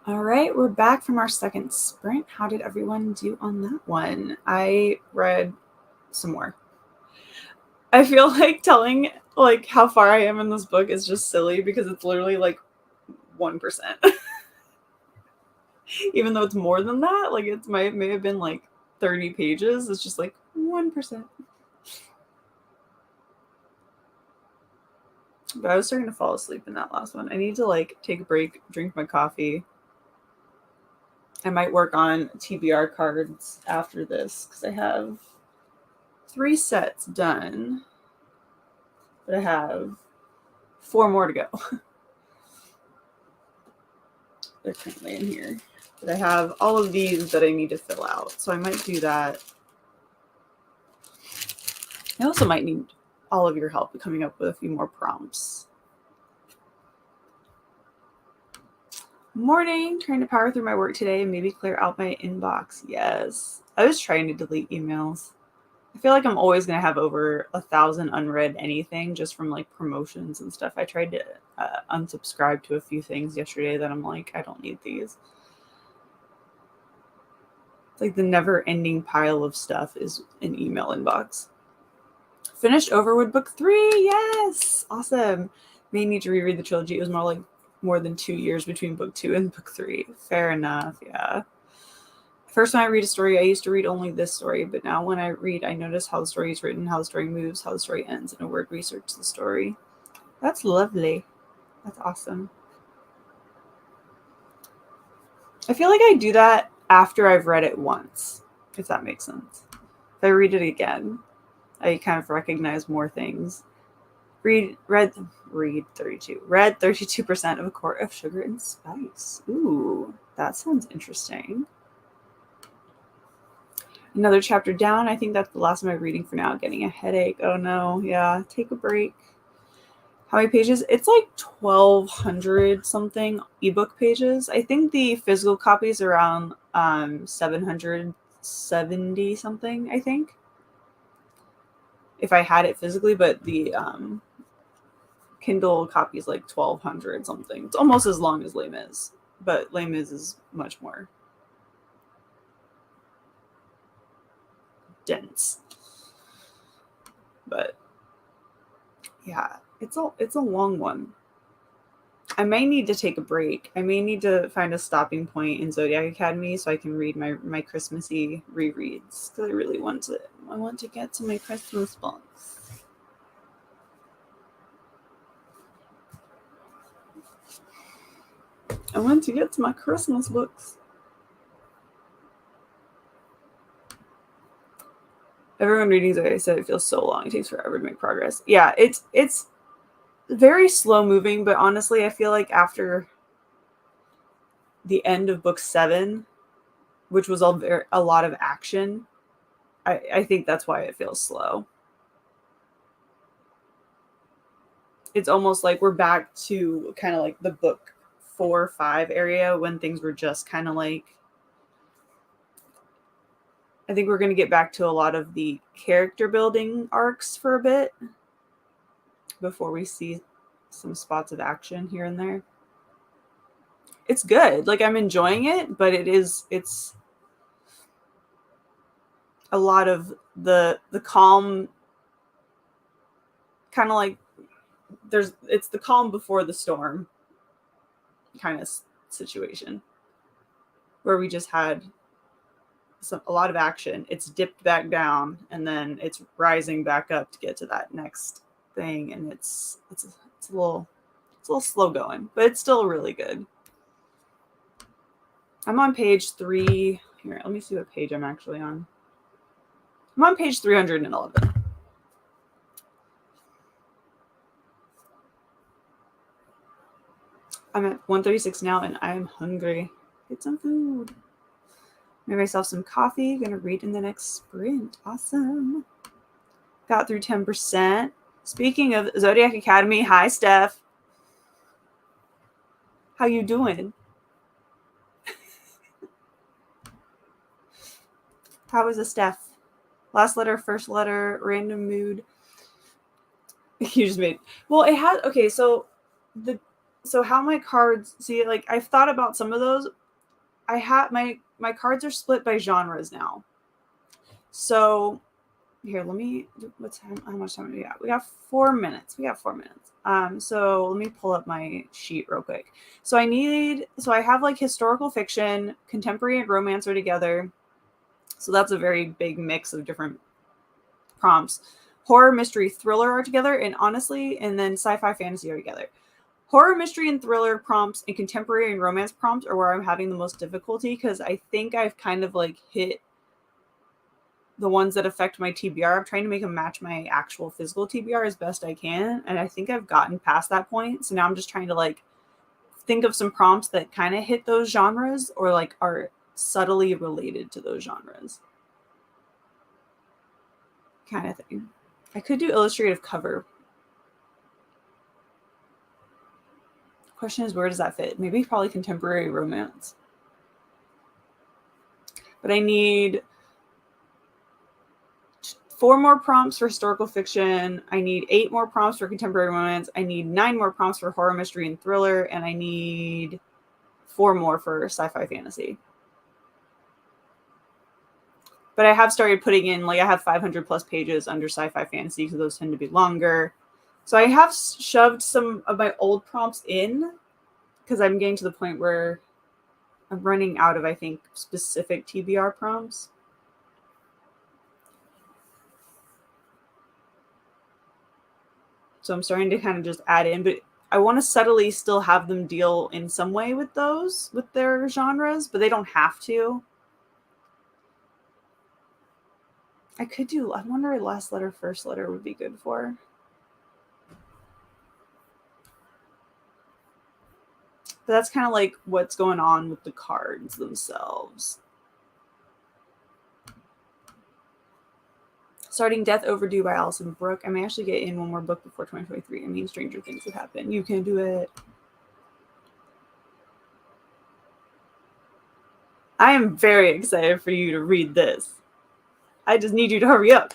All right, we're back from our second sprint. How did everyone do on that one? I read some more. I feel like telling like how far I am in this book is just silly because it's literally like 1%. Even though it's more than that, like it may have been like 30 pages. It's just like 1%. But I was starting to fall asleep in that last one. I need to like take a break, drink my coffee. I might work on TBR cards after this because I have 3 sets done, but I have 4 more to go. They're currently in here. But I have all of these that I need to fill out, so I might do that. I also might need all of your help coming up with a few more prompts. Morning, trying to power through my work today and maybe clear out my inbox. Yes. I was trying to delete emails. I feel like I'm always going to have over 1,000 unread anything just from like promotions and stuff. I tried to unsubscribe to a few things yesterday that I'm like, I don't need these. It's like the never-ending pile of stuff is an email inbox. Finished Overwood Book 3. Yes. Awesome. May need to reread the trilogy. It was more than 2 years between book 2 and book 3. Fair enough. Yeah. First time I read a story, I used to read only this story, but now when I read, I notice how the story is written, how the story moves, how the story ends, and a word research the story. That's lovely. That's awesome. I feel like I do that after I've read it once, if that makes sense. If I read it again, I kind of recognize more things. Read 32. Read 32% of a quart of sugar and spice. Ooh, that sounds interesting. Another chapter down. I think that's the last of my reading for now. Getting a headache. Oh no. Yeah, take a break. How many pages? It's like 1,200 something ebook pages. I think the physical copies are around 770 something, I think. If I had it physically, but the Kindle copy is like 1,200 something. It's almost as long as Les Mis, but Les Mis is much more dense. But yeah, it's a long one. I may need to take a break. I may need to find a stopping point in Zodiac Academy so I can read my Christmassy rereads because I really want to. I want to get to my Christmas books. I want to get to my Christmas books. Everyone reading Zodiac said it feels so long. It takes forever to make progress. Yeah, it's very slow moving, but honestly, I feel like after the end of book 7, which was a lot of action, I think that's why it feels slow. It's almost like we're back to kind of like the book 4 or 5 area when things were just kind of like, I think we're going to get back to a lot of the character building arcs for a bit before we see some spots of action here and there. It's good. Like I'm enjoying it, but it's a lot of the calm, kind of like it's the calm before the storm kind of situation where we just had a lot of action. It's dipped back down and then it's rising back up to get to that next thing, and it's a little slow going, but it's still really good. I'm on page 3. Here, let me see what page I'm actually on. I'm on page 311. I'm at 136 now, and I'm hungry. Get some food. Made myself some coffee. Gonna read in the next sprint. Awesome. Got through 10%. Speaking of Zodiac Academy, hi, Steph. How you doing? How is it, Steph? Last letter, first letter, random mood. You just made... Well, it has... Okay, so so how my cards, see, like I've thought about some of those. I have my cards are split by genres now. So here, let me, how much time do we got? We got 4 minutes. So let me pull up my sheet real quick. So I have like historical fiction, contemporary, and romance are together. So that's a very big mix of different prompts. Horror, mystery, thriller are together, and then sci-fi, fantasy are together. Horror, mystery, and thriller prompts and contemporary and romance prompts are where I'm having the most difficulty, because I think I've kind of like hit the ones that affect my TBR. I'm trying to make them match my actual physical TBR as best I can, and I think I've gotten past that point. So now I'm just trying to like think of some prompts that kind of hit those genres or like are subtly related to those genres, kind of thing. I could do illustrative cover. Question is, where does that fit? Maybe probably contemporary romance. But I need 4 more prompts for historical fiction. I need 8 more prompts for contemporary romance. I need 9 more prompts for horror, mystery, and thriller. And I need 4 more for sci-fi fantasy. But I have started putting in, like, I have 500 plus pages under sci-fi fantasy because those tend to be longer. So I have shoved some of my old prompts in because I'm getting to the point where I'm running out of, I think, specific TBR prompts. So I'm starting to kind of just add in, but I want to subtly still have them deal in some way with their genres, but they don't have to. I wonder last letter, first letter would be good for. But that's kind of like what's going on with the cards themselves. Starting Death Overdue by Alison Brooke. I may actually get in one more book before 2023. I mean, stranger things have happened. You can do it. I am very excited for you to read this. I just need you to hurry up.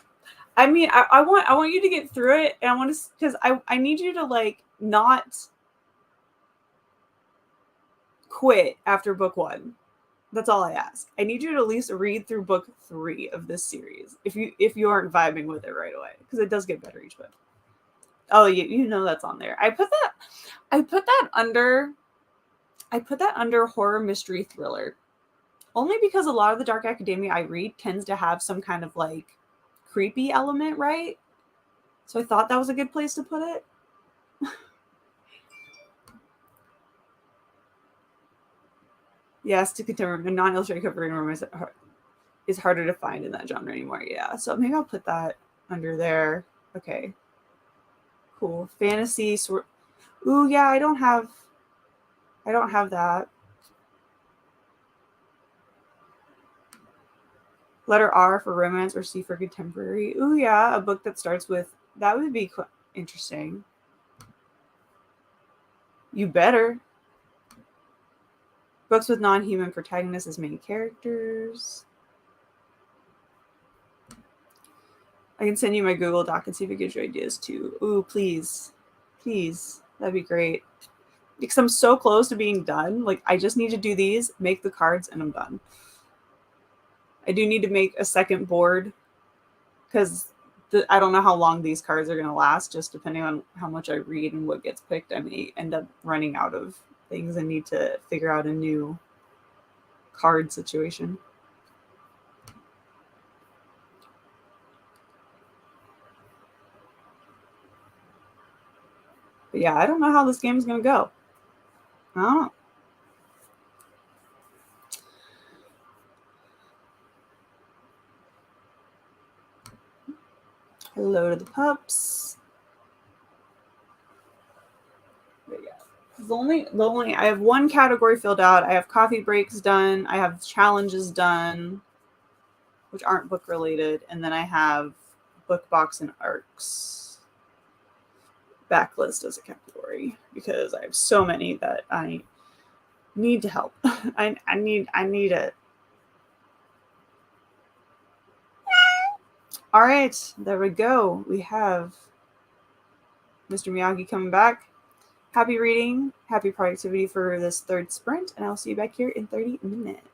I mean, I want you to get through it, and I want to, because I need you to like not quit after book 1. That's all I ask. I need you to at least read through book 3 of this series if you aren't vibing with it right away, because it does get better each book. Oh, you know that's on there. I put that under horror, mystery, thriller, only because a lot of the dark academia I read tends to have some kind of like creepy element, right? So I thought that was a good place to put it. Yes, to contemporary, non-illustrated cover romance is harder to find in that genre anymore. Yeah, so maybe I'll put that under there. Okay, cool. Fantasy. Ooh, yeah, I don't have that. Letter R for romance or C for contemporary. Ooh, yeah, a book that starts with, that would be interesting. You better. Books with non-human protagonists as main characters. I can send you my Google Doc and see if it gives you ideas too. Ooh, please. Please. That'd be great. Because I'm so close to being done. Like, I just need to do these, make the cards, and I'm done. I do need to make a second board because I don't know how long these cards are going to last, just depending on how much I read and what gets picked. I may end up running out of things and need to figure out a new card situation. But yeah, I don't know how this game is going to go. I don't know. Hello to the pups. But yeah. The only I have one category filled out. I have coffee breaks done. I have challenges done, which aren't book related, and then I have book box and arcs backlist as a category because I have so many that I need to help. I need it. All right, there we go. We have Mr. Miyagi coming back. happy reading, happy productivity for this third sprint, and I'll see you back here in 30 minutes.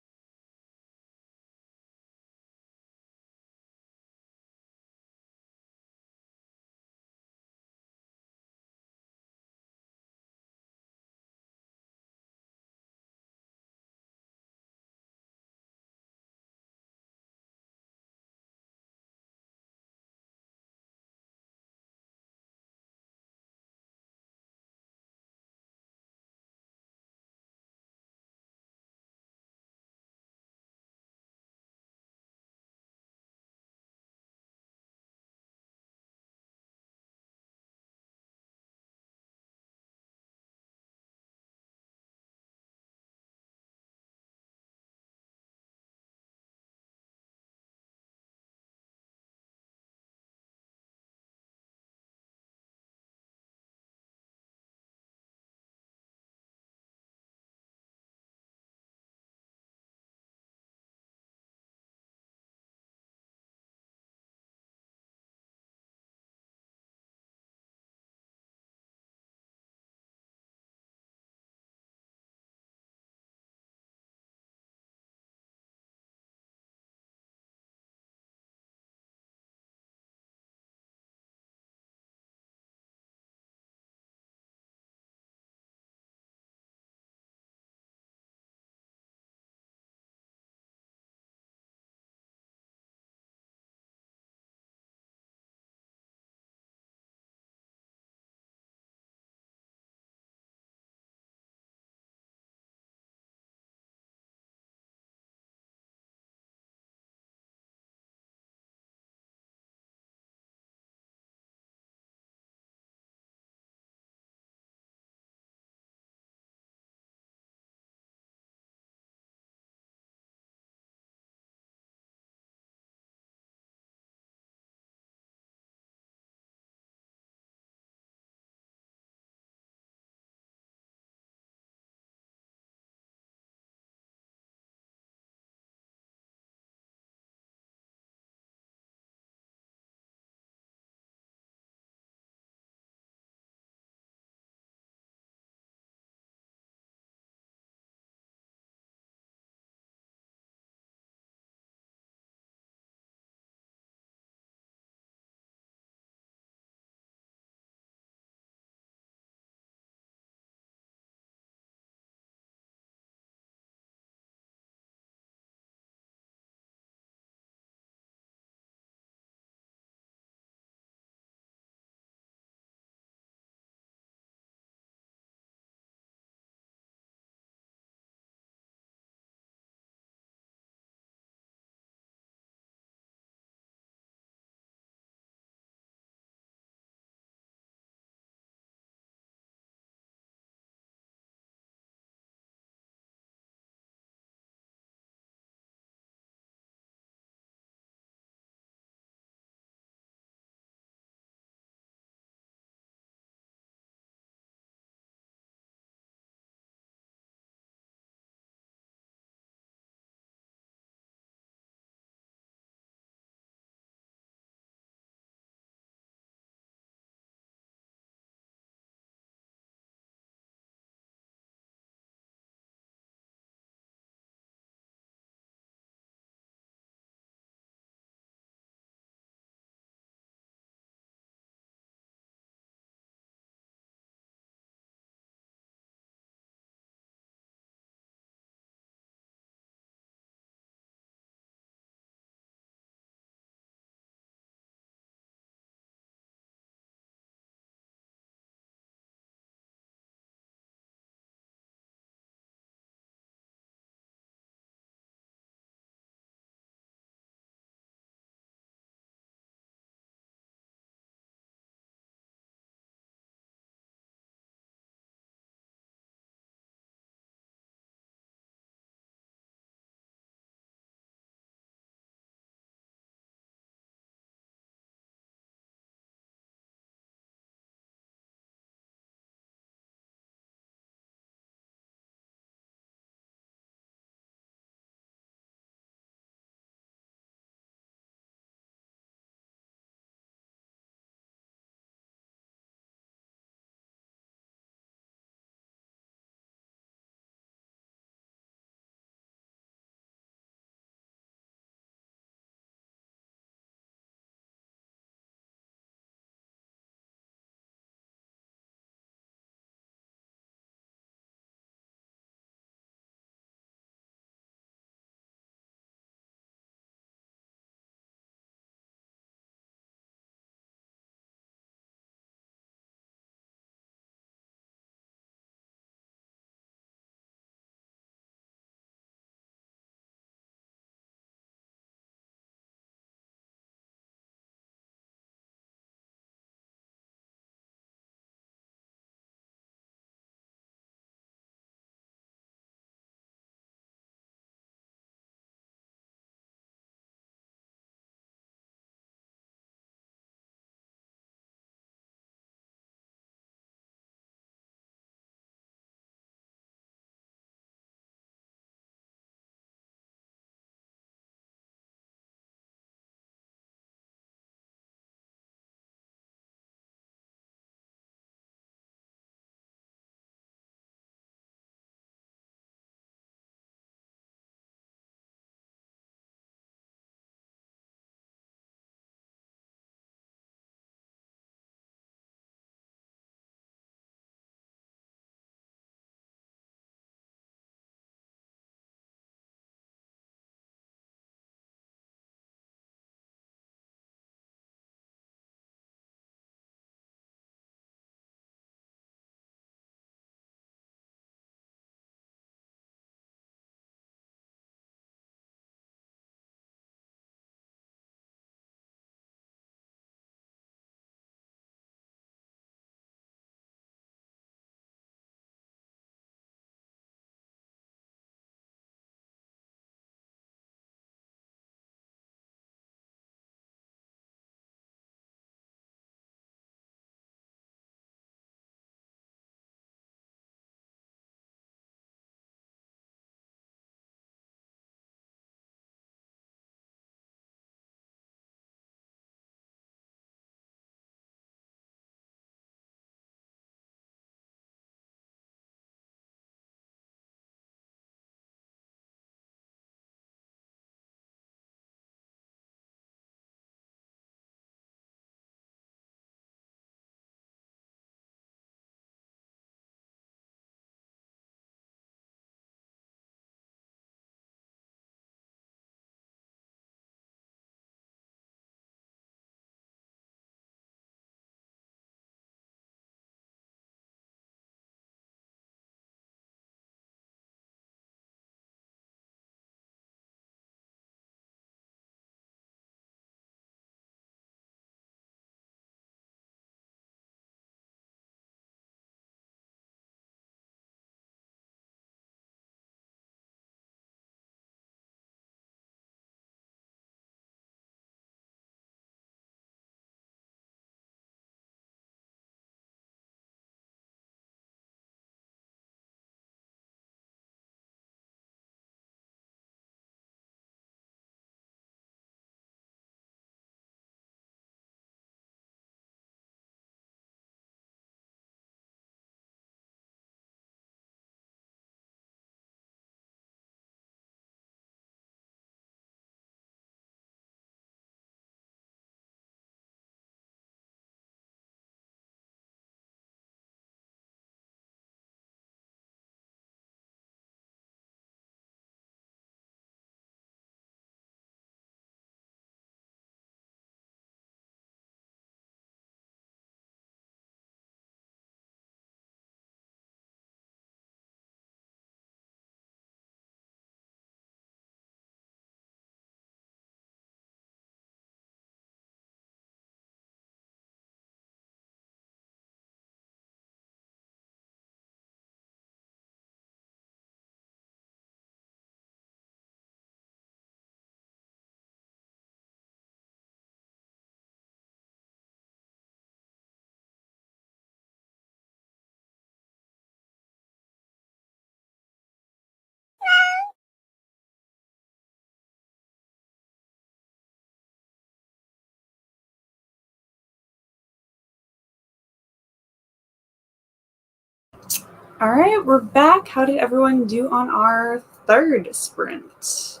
All right, we're back. How did everyone do on our third sprint?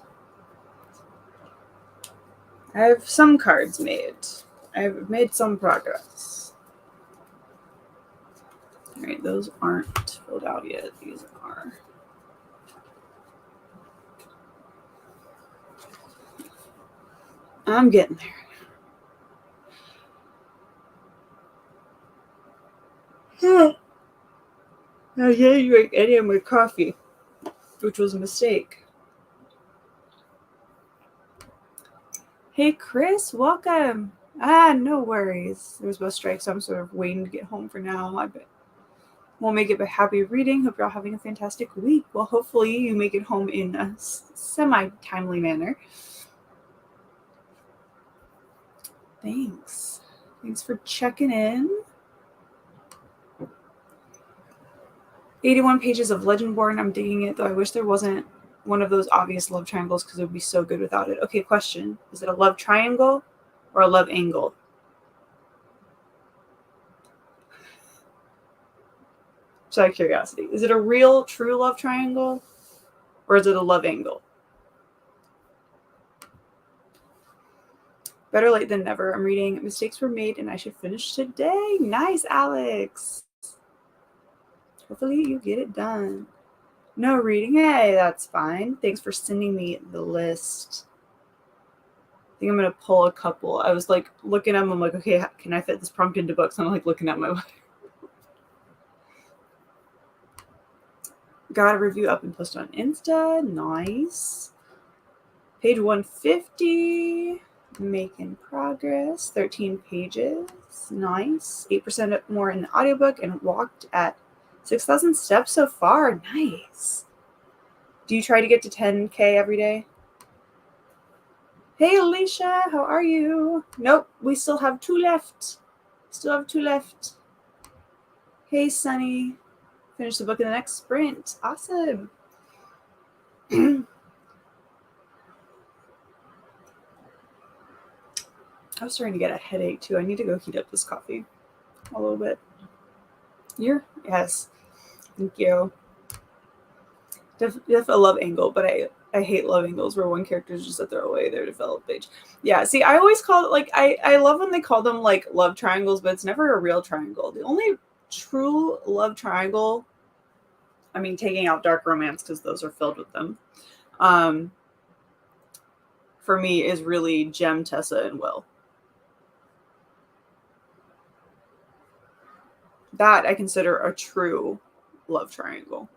I have some cards made. I've made some progress. All right, those aren't filled out yet. These are. I'm getting there. I didn't drink any of my coffee, which was a mistake. Hey, Chris, welcome. No worries. There was bus strike, so I'm sort of waiting to get home for now. I bet we'll make it a happy reading. Hope you're all having a fantastic week. Well, hopefully you make it home in a semi-timely manner. Thanks. Thanks for checking in. 81 pages of Legendborn. I'm digging it, though I wish there wasn't one of those obvious love triangles because it would be so good without it. Okay, question. Is it a love triangle or a love angle? Just out of curiosity. Is it a real, true love triangle or is it a love angle? Better late than never. I'm reading Mistakes Were Made and I Should Finish Today. Nice, Alex. Hopefully you get it done. No reading? Hey, that's fine. Thanks for sending me the list. I think I'm going to pull a couple. I was like looking at them. I'm like, okay, can I fit this prompt into books? I'm like looking at my got a review up and posted on Insta. Nice. Page 150. Making progress. 13 pages. Nice. 8% more in the audiobook and walked at 6,000 steps so far. Nice. Do you try to get to 10K every day? Hey, Alicia, how are you? Nope, we still have 2 left. Hey, Sunny. Finish the book in the next sprint. Awesome. I was starting to get a headache, too. I need to go heat up this coffee a little bit. Yes. Thank you. Definitely a love angle, but I hate love angles where one character is just a throwaway their developed page. Yeah, see, I always call it, like, I love when they call them, like, love triangles, but it's never a real triangle. The only true love triangle, I mean, taking out dark romance, because those are filled with them, for me, is really Jem, Tessa, and Will. That I consider a true love triangle.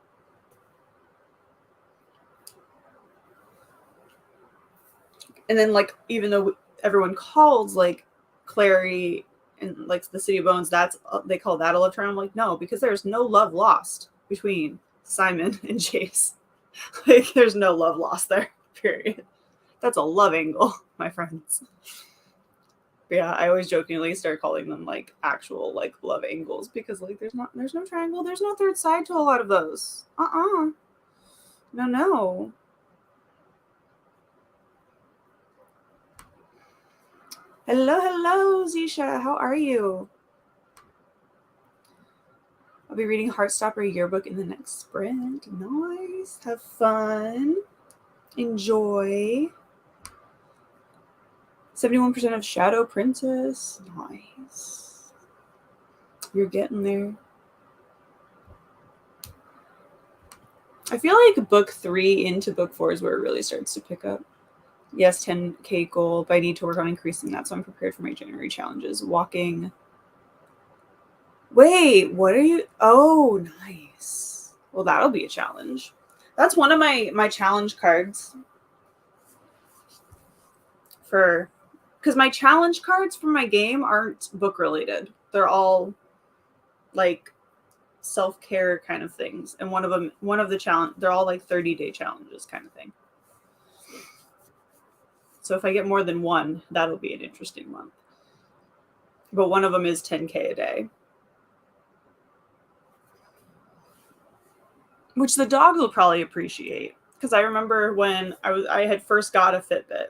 And then, like, even though everyone calls, like, Clary and, like, the City of Bones, they call that a love triangle. I'm like, no, because there's no love lost between Simon and Chase. Like, there's no love lost there, period. That's a love angle, my friends. But yeah, I always jokingly start calling them, like, actual, like, love angles because, like, there's no triangle, there's no third side to a lot of those. No. Hello, Zisha. How are you? I'll be reading Heartstopper yearbook in the next sprint. Nice. Have fun. Enjoy. 71% of Shadow Princess. Nice. You're getting there. I feel like book 3 into book 4 is where it really starts to pick up. Yes, 10K goal, but I need to work on increasing that, so I'm prepared for my January challenges. Walking. Wait, what are you? Oh, nice. Well, that'll be a challenge. That's one of my challenge cards because my challenge cards for my game aren't book related. They're all like self-care kind of things. And one of the challenge, they're all like 30-day challenges kind of thing. So if I get more than one, that'll be an interesting month. But one of them is 10K a day. Which the dogs will probably appreciate. Because I remember when I had first got a Fitbit.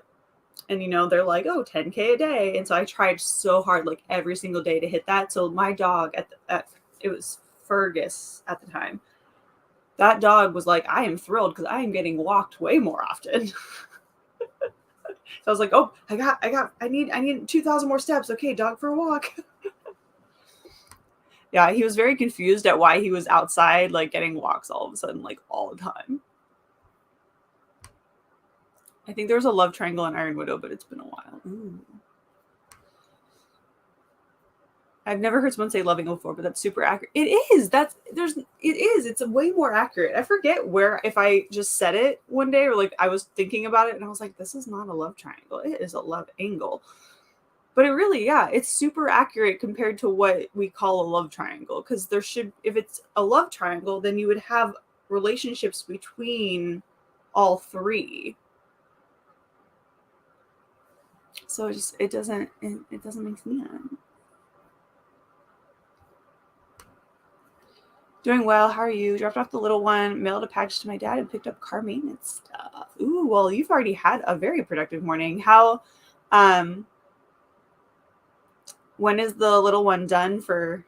And, you know, they're like, oh, 10K a day. And so I tried so hard, like, every single day to hit that. So my dog, it was Fergus at the time. That dog was like, I am thrilled because I am getting walked way more often. So I was like, oh, I need 2,000 more steps. Okay, dog for a walk. Yeah, he was very confused at why he was outside, like getting walks all of a sudden, like all the time. I think there was a love triangle in Iron Widow, but it's been a while. Ooh. I've never heard someone say loving before, but that's super accurate. It is. It's way more accurate. I forget where, if I just said it one day or like I was thinking about it and I was like, this is not a love triangle. It is a love angle. But it really, yeah, it's super accurate compared to what we call a love triangle. Because if it's a love triangle, then you would have relationships between all three. So it doesn't make sense. Doing well. How are you? Dropped off the little one, mailed a package to my dad, and picked up car maintenance stuff. Ooh, well, you've already had a very productive morning. When is the little one done for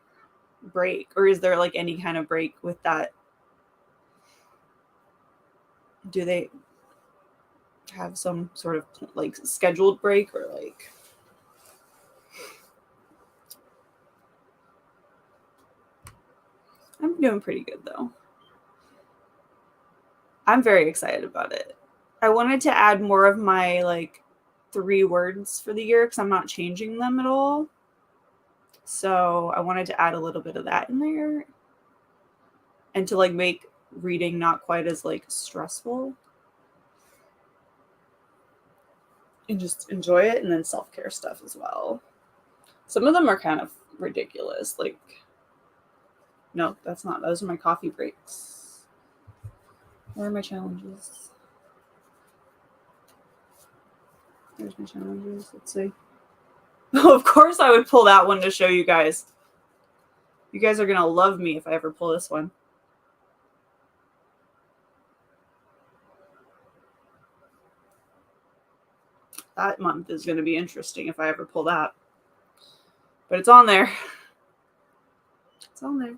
break? Or is there like any kind of break with that? Do they have some sort of like scheduled break or like? I'm doing pretty good though. I'm very excited about it. I wanted to add more of my like 3 words for the year because I'm not changing them at all. So I wanted to add a little bit of that in there and to like make reading not quite as like stressful and just enjoy it, and then self-care stuff as well. Some of them are kind of ridiculous. Like, no, those are my coffee breaks. Where are my challenges? There's my challenges. Let's see. Of course I would pull that one to show you guys. You guys are going to love me if I ever pull this one. That month is going to be interesting if I ever pull that. But it's on there. It's on there.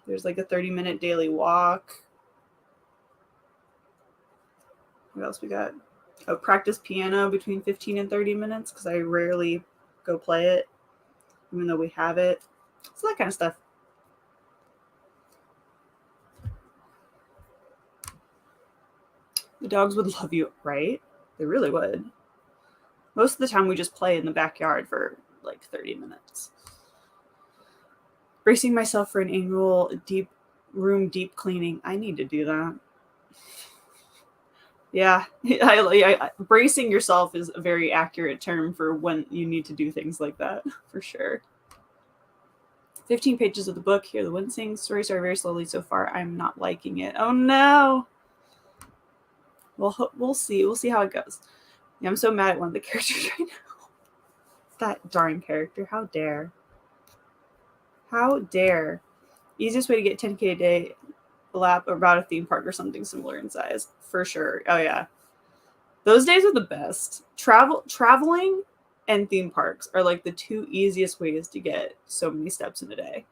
There's like a 30-minute daily walk. What else we got? Oh, practice piano between 15 and 30 minutes because I rarely go play it, even though we have it. So that kind of stuff. The dogs would love you, right? They really would. Most of the time we just play in the backyard for like 30 minutes. Bracing myself for an annual deep cleaning. I need to do that. Yeah, bracing yourself is a very accurate term for when you need to do things like that, for sure. 15 pages of the book. Here, the wincing stories are very slowly so far. I'm not liking it. Oh no. Well, we'll see. We'll see how it goes. Yeah, I'm so mad at one of the characters right now. That darn character. How dare. How dare. Easiest way to get 10K a day, a lap about a theme park or something similar in size. For sure. Oh, yeah. Those days are the best. Traveling and theme parks are like the 2 easiest ways to get so many steps in a day.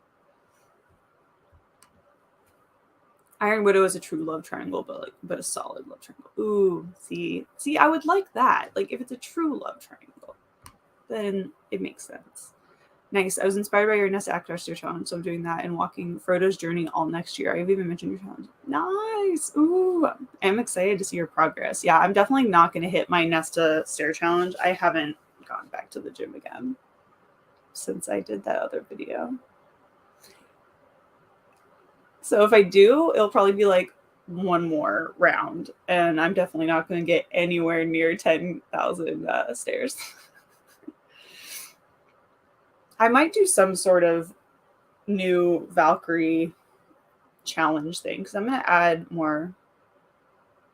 Iron Widow is a true love triangle, but a solid love triangle. Ooh, see, I would like that. Like if it's a true love triangle, then it makes sense. Nice. I was inspired by your Nest Actor challenge, so I'm doing that and walking Frodo's journey all next year. I've even mentioned your challenge. Nice. Ooh, I'm excited to see your progress. Yeah, I'm definitely not going to hit my Nesta stair challenge. I haven't gone back to the gym again since I did that other video. So if I do, it'll probably be like one more round, and I'm definitely not going to get anywhere near 10,000 stairs. I might do some sort of new Valkyrie challenge thing because I'm going to add more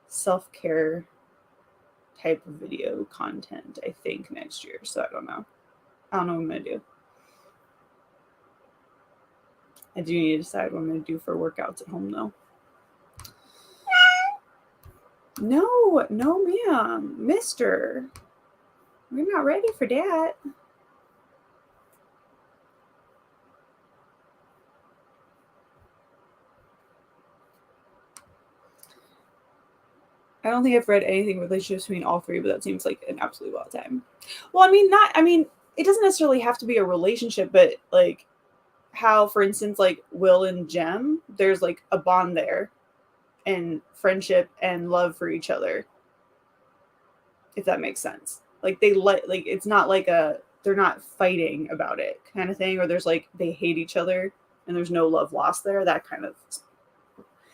self-care type of video content, I think, next year. So I don't know what I'm going to do. I do need to decide what I'm going to do for workouts at home, though. No, ma'am. Mister. We're not ready for that. I don't think I've read anything relationships between all three, but that seems like an absolute wild time. Well, I mean, it doesn't necessarily have to be a relationship, but like how, for instance, like Will and Jem, there's like a bond there and friendship and love for each other, if that makes sense. Like like it's not like they're not fighting about it kind of thing, or there's like they hate each other and there's no love lost there, that kind of.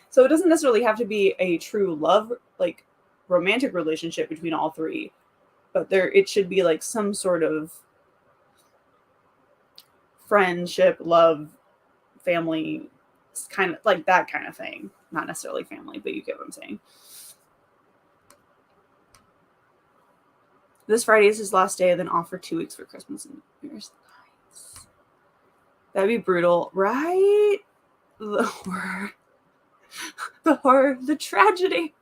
So it doesn't necessarily have to be a true love, like romantic relationship between all three, but it should be like some sort of friendship, love, family, kind of like that kind of thing. Not necessarily family, but you get what I'm saying. This Friday is his last day, and then off for 2 weeks for Christmas and New Year's. Nice. That'd be brutal, right? The horror, the tragedy.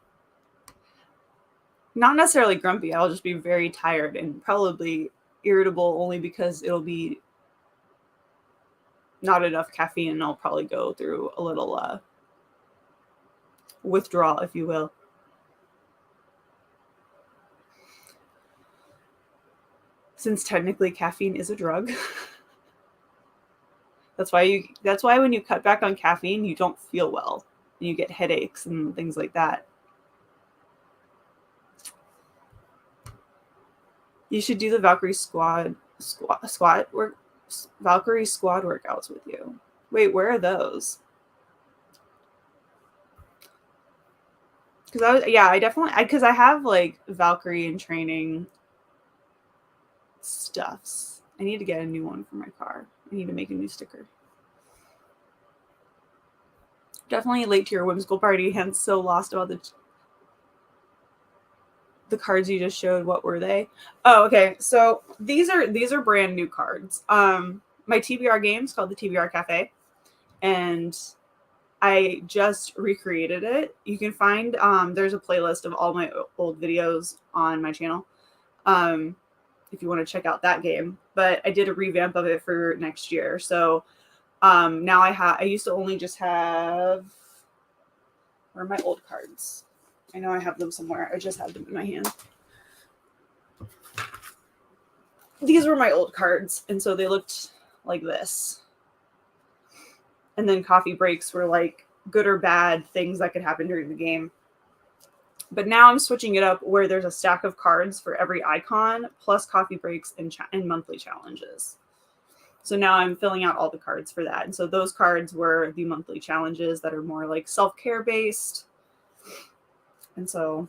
Not necessarily grumpy. I'll just be very tired and probably irritable, only because it'll be not enough caffeine, and I'll probably go through a little withdrawal, if you will. Since technically caffeine is a drug. That's why when you cut back on caffeine, you don't feel well. And you get headaches and things like that. You should do the Valkyrie squad Valkyrie squad workouts with you. Wait, where are those? Because I have like Valkyrie and training stuffs. I need to get a new one for my car. I need to make a new sticker. Definitely late to your whimsical party, hence so lost about the cards you just showed. What were they? Oh, okay. So these are brand new cards. My TBR game is called the TBR Cafe, and I just recreated it. You can find there's a playlist of all my old videos on my channel. If you want to check out that game, but I did a revamp of it for next year. So now I used to only just have, where are my old cards? I know I have them somewhere. I just have them in my hand. These were my old cards, and so they looked like this. And then coffee breaks were like good or bad things that could happen during the game. But now I'm switching it up where there's a stack of cards for every icon, plus coffee breaks and monthly challenges. So now I'm filling out all the cards for that. And so those cards were the monthly challenges that are more like self-care based. And so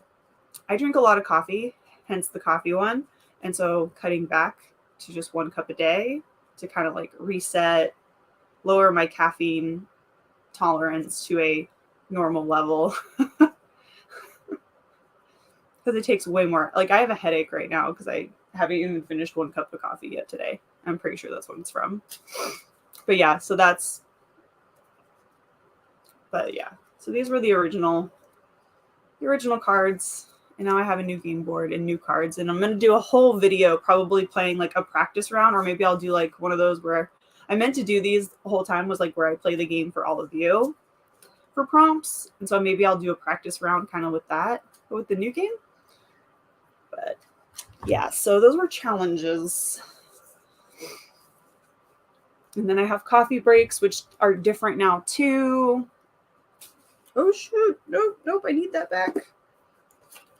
I drink a lot of coffee, hence the coffee one. And so cutting back to just 1 cup a day to kind of like reset, lower my caffeine tolerance to a normal level. Because it takes way more. Like I have a headache right now because I haven't even finished 1 cup of coffee yet today. I'm pretty sure that's what it's from. But yeah, so these were the original cards. And now I have a new game board and new cards. And I'm going to do a whole video probably playing like a practice round, or maybe I'll do like one of those where I meant to do these the whole time was like where I play the game for all of you for prompts. And so maybe I'll do a practice round kind of with that, with the new game. But yeah, so those were challenges. And then I have coffee breaks, which are different now too. Oh shoot, nope, I need that back.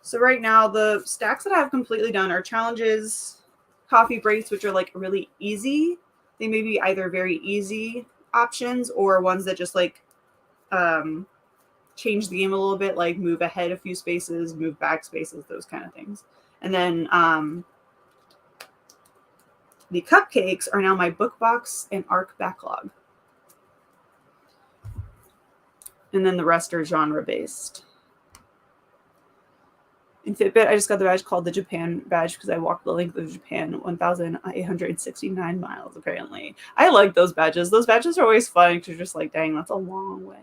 So right now the stacks that I have completely done are challenges, coffee breaks, which are like really easy. They may be either very easy options or ones that just like change the game a little bit, like move ahead a few spaces, move back spaces, those kind of things. And then the cupcakes are now my book box and ARC backlog. And then the rest are genre based. In Fitbit, I just got the badge called the Japan badge because I walked the length of Japan 1,869 miles, apparently. I like those badges. Those badges are always fun because you're just like, dang, that's a long way.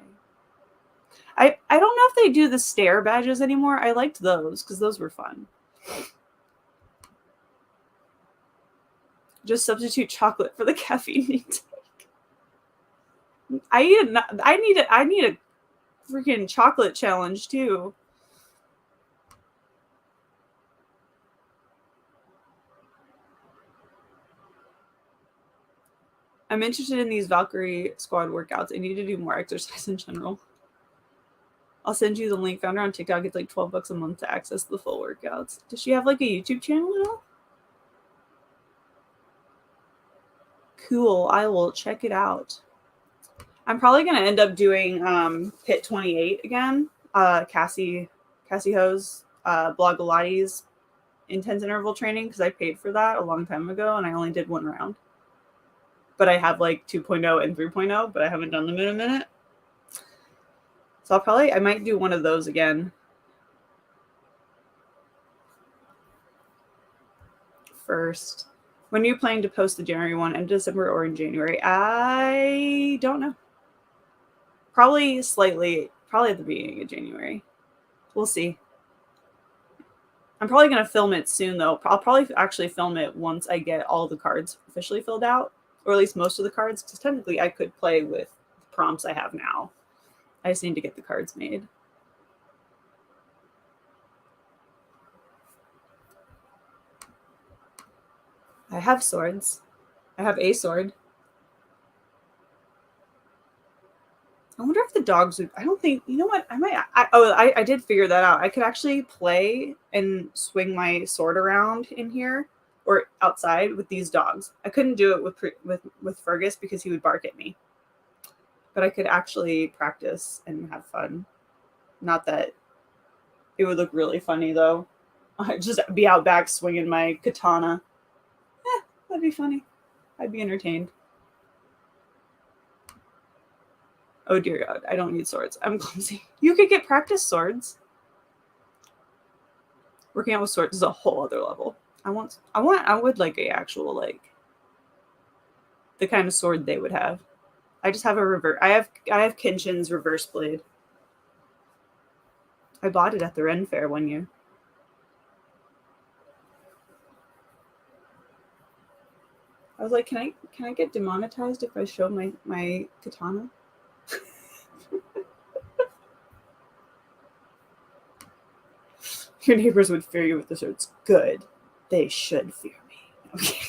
I don't know if they do the stare badges anymore. I liked those because those were fun. Just substitute chocolate for the caffeine intake. I need a freaking chocolate challenge too. I'm interested in these Valkyrie squad workouts. I need to do more exercise in general. I'll send you the link. Found her on TikTok. It's like $12 a month to access the full workouts. Does she have like a YouTube channel at all? Cool. I will check it out. I'm probably going to end up doing Pit 28 again. Cassie Ho's Blogilates intense interval training because I paid for that a long time ago and I only did one round. But I have like 2.0 and 3.0, but I haven't done them in a minute. So I might do one of those again. First. When are you planning to post the January one in December or in January? I don't know. Probably at the beginning of January. We'll see. I'm probably going to film it soon, though. I'll probably actually film it once I get all the cards officially filled out, or at least most of the cards, because technically I could play with the prompts I have now. I just need to get the cards made. I have swords. I have a sword. I wonder if the dogs would. I don't think. You know what? I did figure that out. I could actually play and swing my sword around in here or outside with these dogs. I couldn't do it with Fergus because he would bark at me. But I could actually practice and have fun. Not that it would look really funny though. I'd just be out back swinging my katana. That'd be funny. I'd be entertained. Oh dear God, I don't need swords. I'm clumsy. You could get practice swords. Working out with swords is a whole other level. I would like a actual like the kind of sword they would have. I just have a reverse. I have Kenshin's reverse blade. I bought it at the Ren Fair one year. I was like, can I get demonetized if I show my katana? Your neighbors would fear you with the swords. Good. They should fear me. Okay.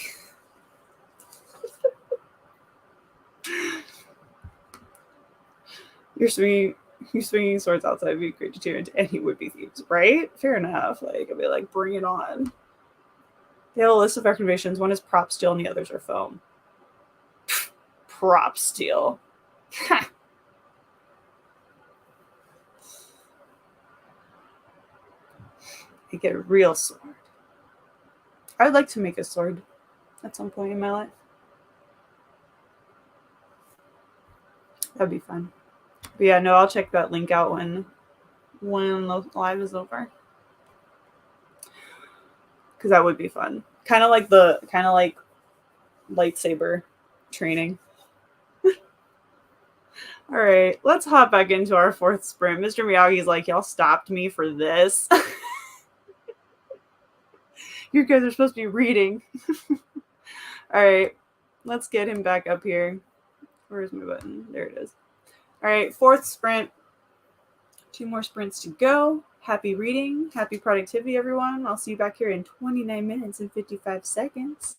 You're swinging swords outside would be great to tear into any would-be thieves, right? Fair enough. Like, I'd be like, bring it on. They have a list of recommendations. One is prop steel and the others are foam. Prop steel. I get a real sword. I would like to make a sword at some point in my life. That'd be fun. But yeah, no, I'll check that link out when the live is over. Because that would be fun. Kind of like lightsaber training. All right, let's hop back into our fourth sprint. Mr. Miyagi's like, y'all stopped me for this. You guys are supposed to be reading. All right, let's get him back up here. Where's my button? There it is. All right, fourth sprint. 2 more sprints to go. Happy reading. Happy productivity, everyone. I'll see you back here in 29 minutes and 55 seconds.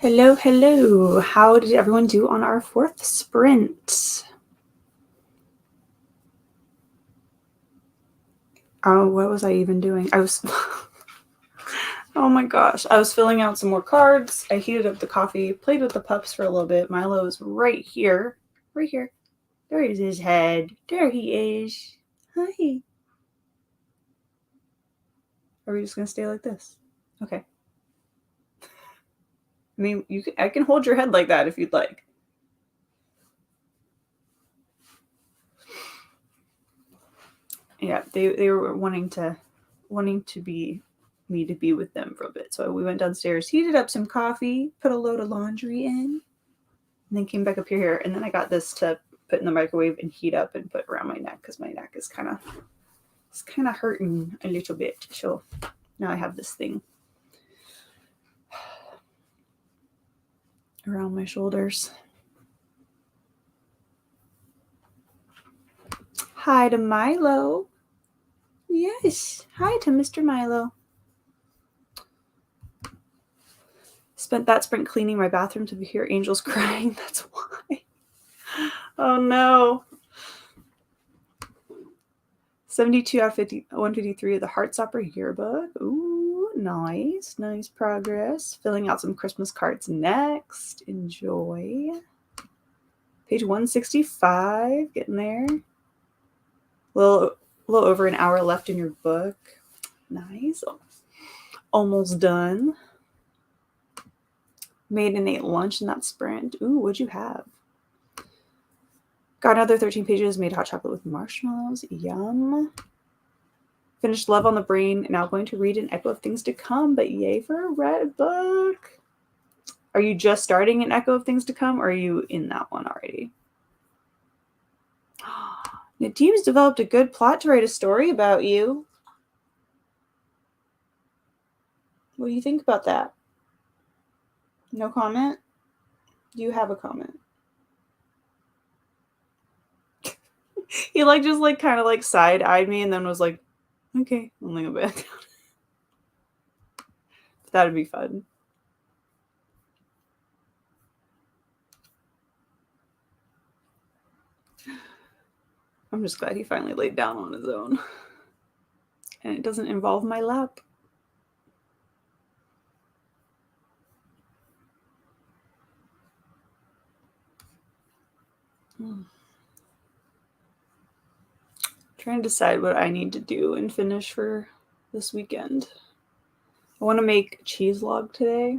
Hello, hello. How did everyone do on our 4th sprint? Oh, what was I even doing? I was... Oh my gosh. I was filling out some more cards. I heated up the coffee, played with the pups for a little bit. Milo is right here. Right here. There is his head. There he is. Hi. Are we just going to stay like this? Okay. I mean, I can hold your head like that if you'd like. Yeah, they were wanting to be me to be with them for a bit. So we went downstairs, heated up some coffee, put a load of laundry in, and then came back up here. And then I got this to put in the microwave and heat up and put around my neck because my neck is kind of hurting a little bit. So now I have this thing around my shoulders. Hi to Milo. Yes, hi to Mr. Milo. Spent that sprint cleaning my bathroom to hear angels crying. That's why. Oh no. 72 out of 153 of the Heartstopper yearbook. Ooh, nice. Nice progress. Filling out some Christmas cards next. Enjoy. Page 165. Getting there. A little over an hour left in your book. Nice. Almost done. Made and ate lunch in that sprint. Ooh, what'd you have? Got another 13 pages, made hot chocolate with marshmallows. Yum. Finished Love on the Brain. Now going to read An Echo of Things to Come, but yay for a red book. Are you just starting An Echo of Things to Come, or are you in that one already? Nadim's developed a good plot to write a story about you. What do you think about that? No comment? Do you have a comment? He just kind of side-eyed me and then was like, okay, I'm gonna go back down. That'd be fun. I'm just glad he finally laid down on his own. And it doesn't involve my lap. Trying to decide what I need to do and finish for this weekend. I want to make cheese log today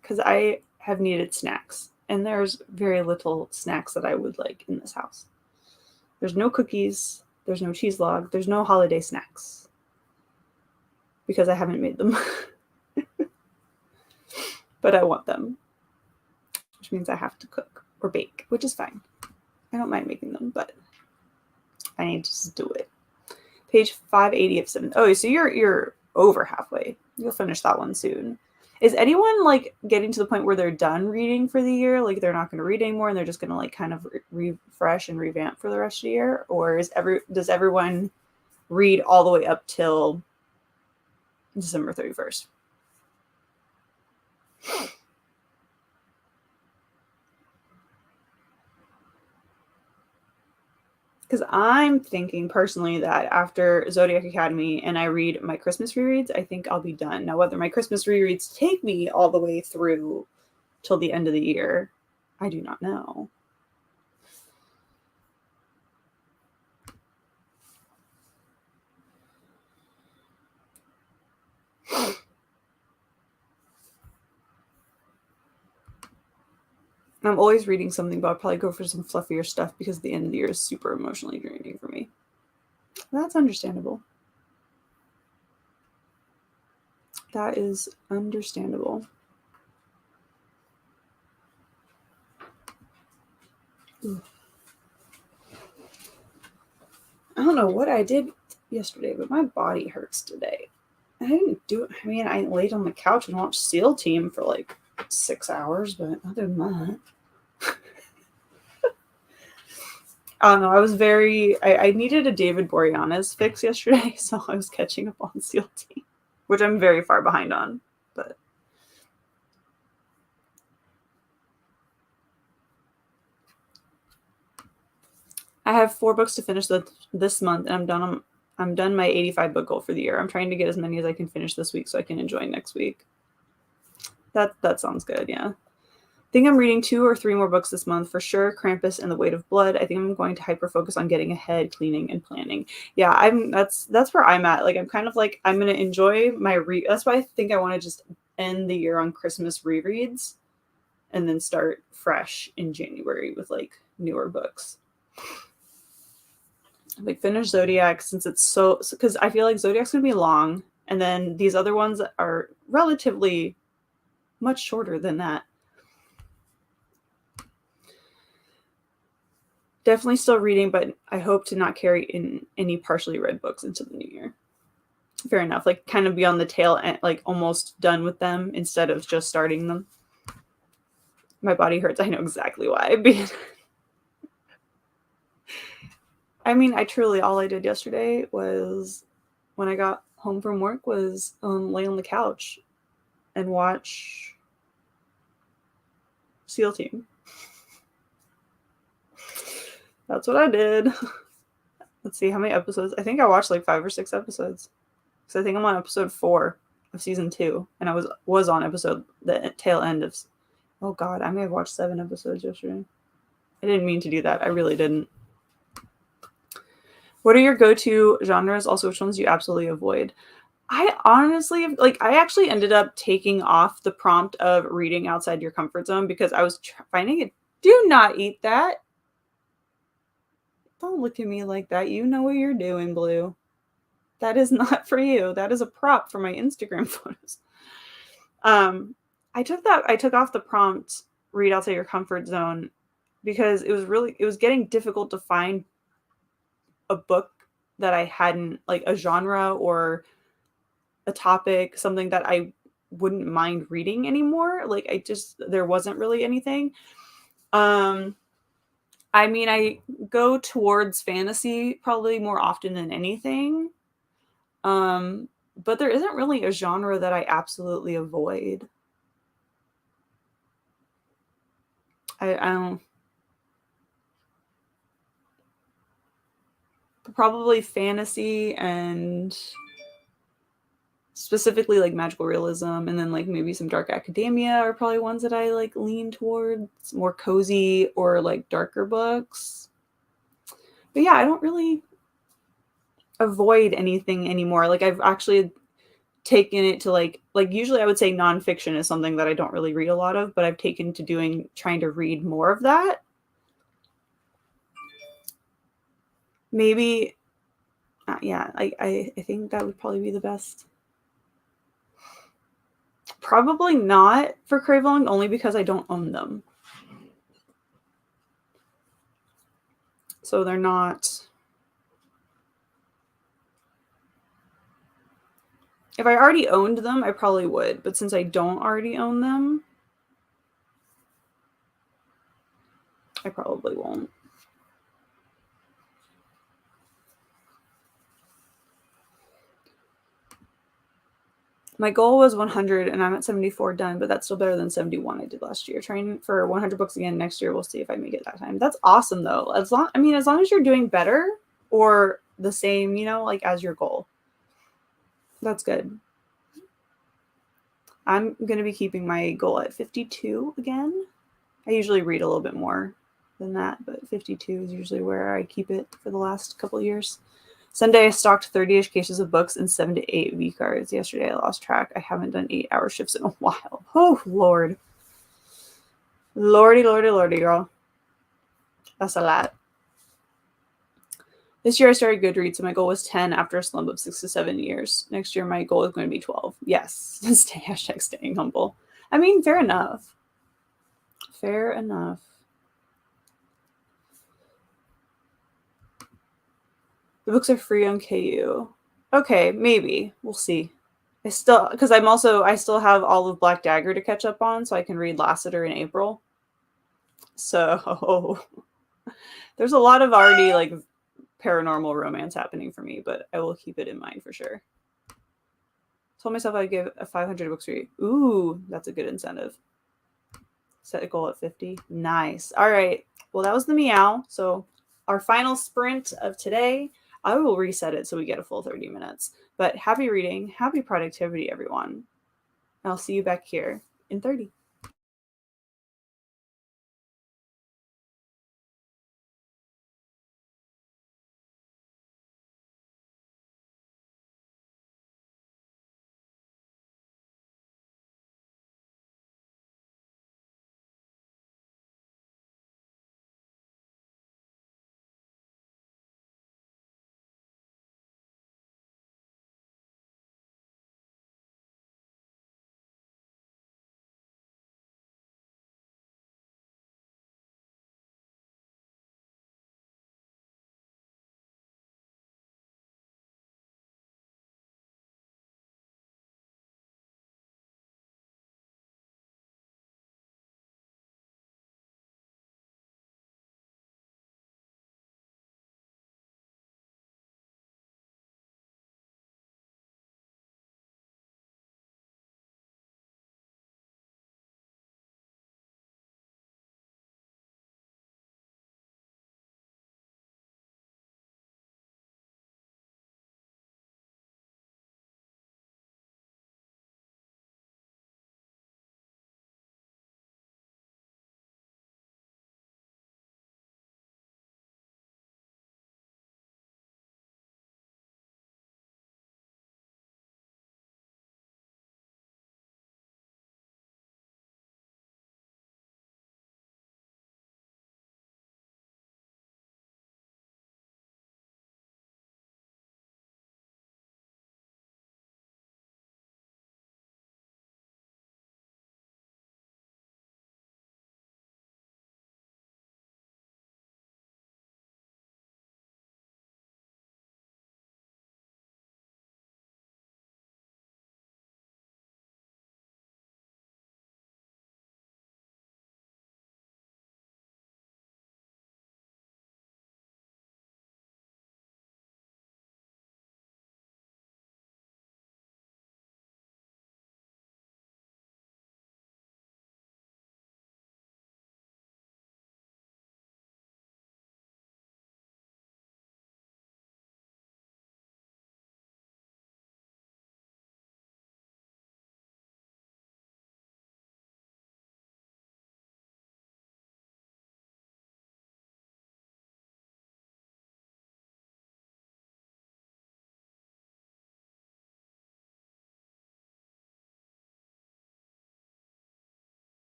because I have needed snacks, and there's very little snacks that I would like in this house. There's no cookies, there's no cheese log, there's no holiday snacks because I haven't made them. But I want them, which means I have to cook or bake, which is fine. I don't mind making them, but I need to just do it. Page 580 of 7. Oh, so you're over halfway. You'll finish that one soon. Is anyone getting to the point where they're done reading for the year? They're not going to read anymore and they're just going to kind of refresh and revamp for the rest of the year? Or does everyone read all the way up till December 31st? Because I'm thinking personally that after Zodiac Academy and I read my Christmas rereads, I think I'll be done. Now, whether my Christmas rereads take me all the way through till the end of the year, I do not know. I'm always reading something, but I'll probably go for some fluffier stuff because the end of the year is super emotionally draining for me. That's understandable. That is understandable. Ooh. I don't know what I did yesterday, but my body hurts today. I didn't do it. I mean, I laid on the couch and watched SEAL Team for 6 hours, but other than that, I don't know. I needed a David Boreanaz fix yesterday, so I was catching up on SEAL Team, which I'm very far behind on, but I have 4 books to finish this month, and I'm done my 85 book goal for the year. I'm trying to get as many as I can finish this week so I can enjoy next week. That sounds good, yeah. I think I'm reading 2 or 3 more books this month for sure. Krampus and The Weight of Blood. I think I'm going to hyper focus on getting ahead, cleaning, and planning. Yeah, that's where I'm at. Like, I'm kind of like, I'm gonna enjoy my that's why I think I want to just end the year on Christmas rereads and then start fresh in January with like newer books. Like finish Zodiac since it's so, because I feel like Zodiac's gonna be long, and then these other ones are relatively much shorter than that. Definitely still reading, but I hope to not carry in any partially read books into the new year. Fair enough. Like kind of be on the tail end, like almost done with them instead of just starting them. My body hurts. I know exactly why. I mean, all I did yesterday was, when I got home from work, was lay on the couch and watch SEAL Team. That's what I did. Let's see how many episodes. I think I watched like 5 or 6 episodes. So I think I'm on episode 4 of season 2, and I was on the tail end of. Oh God, I may have watched 7 episodes yesterday. I didn't mean to do that. I really didn't. What are your go-to genres? Also, which ones do you absolutely avoid? I honestly, I actually ended up taking off the prompt of reading outside your comfort zone because I was finding it. Do not eat that. Don't look at me like that. You know what you're doing, Blue. That is not for you. That is a prop for my Instagram photos. I took off the prompt, read outside your comfort zone, because it was getting difficult to find a book that I hadn't, like a genre or a topic, something that I wouldn't mind reading anymore. Like there wasn't really anything. I mean, I go towards fantasy probably more often than anything. But there isn't really a genre that I absolutely avoid. I don't. Probably fantasy and specifically like magical realism, and then like maybe some dark academia are probably ones that I like lean towards, more cozy or like darker books. But yeah, I don't really avoid anything anymore. Like I've actually taken it to like usually I would say nonfiction is something that I don't really read a lot of, but I've taken to trying to read more of that. Maybe, yeah, I think that would probably be the best. Probably not for Cravelong, only because I don't own them. So they're not. If I already owned them, I probably would. But since I don't already own them, I probably won't. My goal was 100, and I'm at 74 done, but that's still better than 71 I did last year. Trying for 100 books again next year. We'll see if I make it that time. That's awesome, though. As long as you're doing better or the same, like as your goal, that's good. I'm going to be keeping my goal at 52 again. I usually read a little bit more than that, but 52 is usually where I keep it for the last couple of years. Sunday, I stocked 30-ish cases of books and 7 to 8 V cards. Yesterday, I lost track. I haven't done 8-hour shifts in a while. Oh, Lord. Lordy, lordy, lordy, girl. That's a lot. This year, I started Goodreads, and my goal was 10 after a slump of 6 to 7 years. Next year, my goal is going to be 12. Yes. Hashtag staying humble. I mean, fair enough. Fair enough. The books are free on KU. Okay, maybe. We'll see. I still have all of Black Dagger to catch up on, so I can read Lassiter in April. So there's a lot of already like paranormal romance happening for me, but I will keep it in mind for sure. Told myself I'd give a 500 books read. Ooh, that's a good incentive. Set a goal at 50. Nice. All right. Well, that was the meow. So our final sprint of today. I will reset it so we get a full 30 minutes. But happy reading, happy productivity, everyone. I'll see you back here in 30.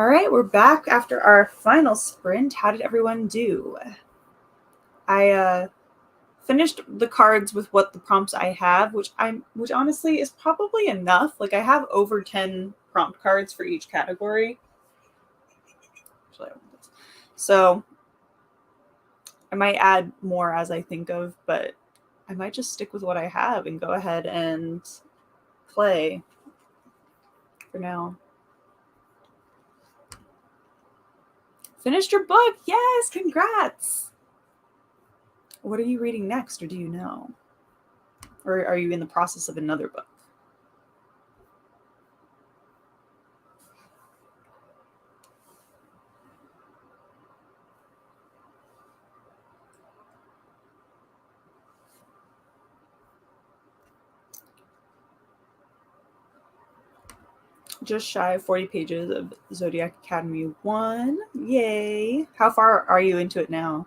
All right, we're back after our final sprint. How did everyone do? I finished the cards with what the prompts I have, which honestly is probably enough. Like, I have over 10 prompt cards for each category. So I might add more as I think of, but I might just stick with what I have and go ahead and play for now. Finished your book? Yes, congrats. What are you reading next, or do you know? Or are you in the process of another book? Just shy of 40 pages of Zodiac Academy 1. Yay. How far are you into it now?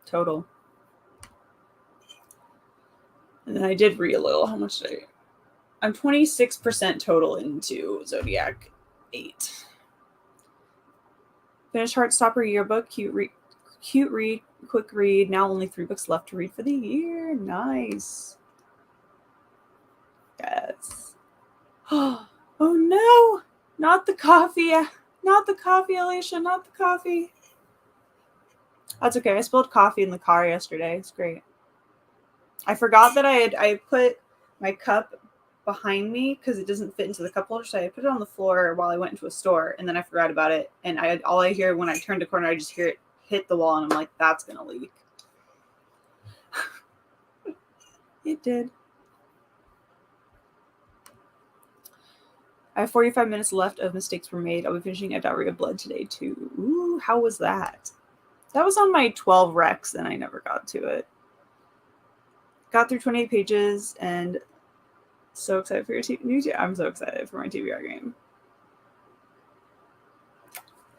Total. And then I did read a little. How much did I'm 26% total into Zodiac 8. Finished Heartstopper yearbook. Cute read, quick read. Now only 3 books left to read for the year. Nice. Yes. Oh no! Not the coffee. Not the coffee, Alicia. Not the coffee. That's okay. I spilled coffee in the car yesterday. It's great. I forgot that I put my cup behind me because it doesn't fit into the cup holder, so I put it on the floor while I went into a store, and then I forgot about it. And all I hear when I turned the corner, I just hear it hit the wall, and I'm like, that's gonna leak. It did. I have 45 minutes left of Mistakes Were Made. I'll be finishing A Dowry of Blood today, too. Ooh, how was that? That was on my 12 recs, and I never got to it. Got through 28 pages, and so excited for your TV. I'm so excited for my TBR game.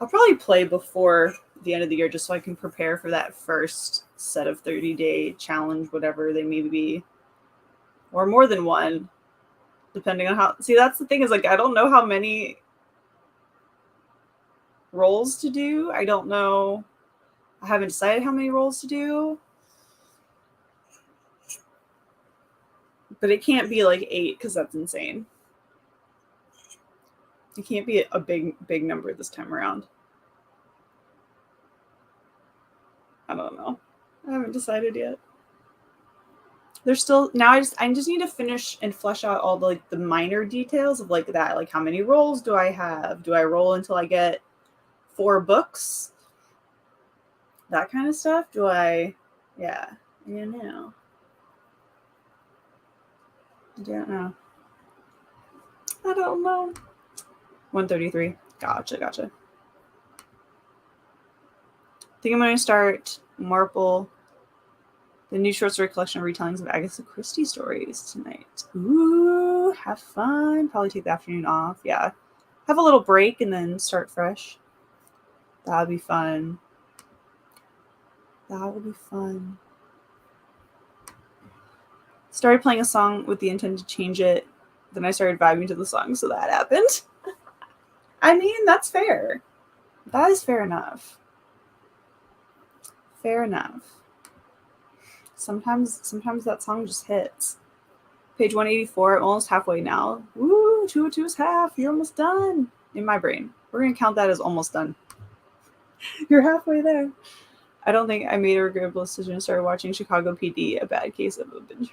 I'll probably play before the end of the year just so I can prepare for that first set of 30-day challenge, whatever they may be. Or more than one, depending on how... See, that's the thing is, like, I don't know how many roles to do. I don't know. I haven't decided how many roles to do. But it can't be like 8 because that's insane. It can't be a big number this time around. I don't know. I haven't decided yet. There's still now. I just need to finish and flesh out all the minor details of like that. Like, how many rolls do I have? Do I roll until I get 4 books? That kind of stuff. Do I? Yeah. You know. I don't know. I don't know. 133. Gotcha. I think I'm going to start Marple, the new short story collection of retellings of Agatha Christie stories tonight. Ooh, have fun. Probably take the afternoon off. Yeah. Have a little break and then start fresh. That'll be fun. That will be fun. Started playing a song with the intent to change it. Then I started vibing to the song, so that happened. I mean, that's fair. That is fair enough. Fair enough. Sometimes that song just hits. Page 184, I'm almost halfway now. Woo, 202 is half. You're almost done. In my brain. We're going to count that as almost done. You're halfway there. I don't think I made a regrettable decision and started watching Chicago PD, a bad case of a binger.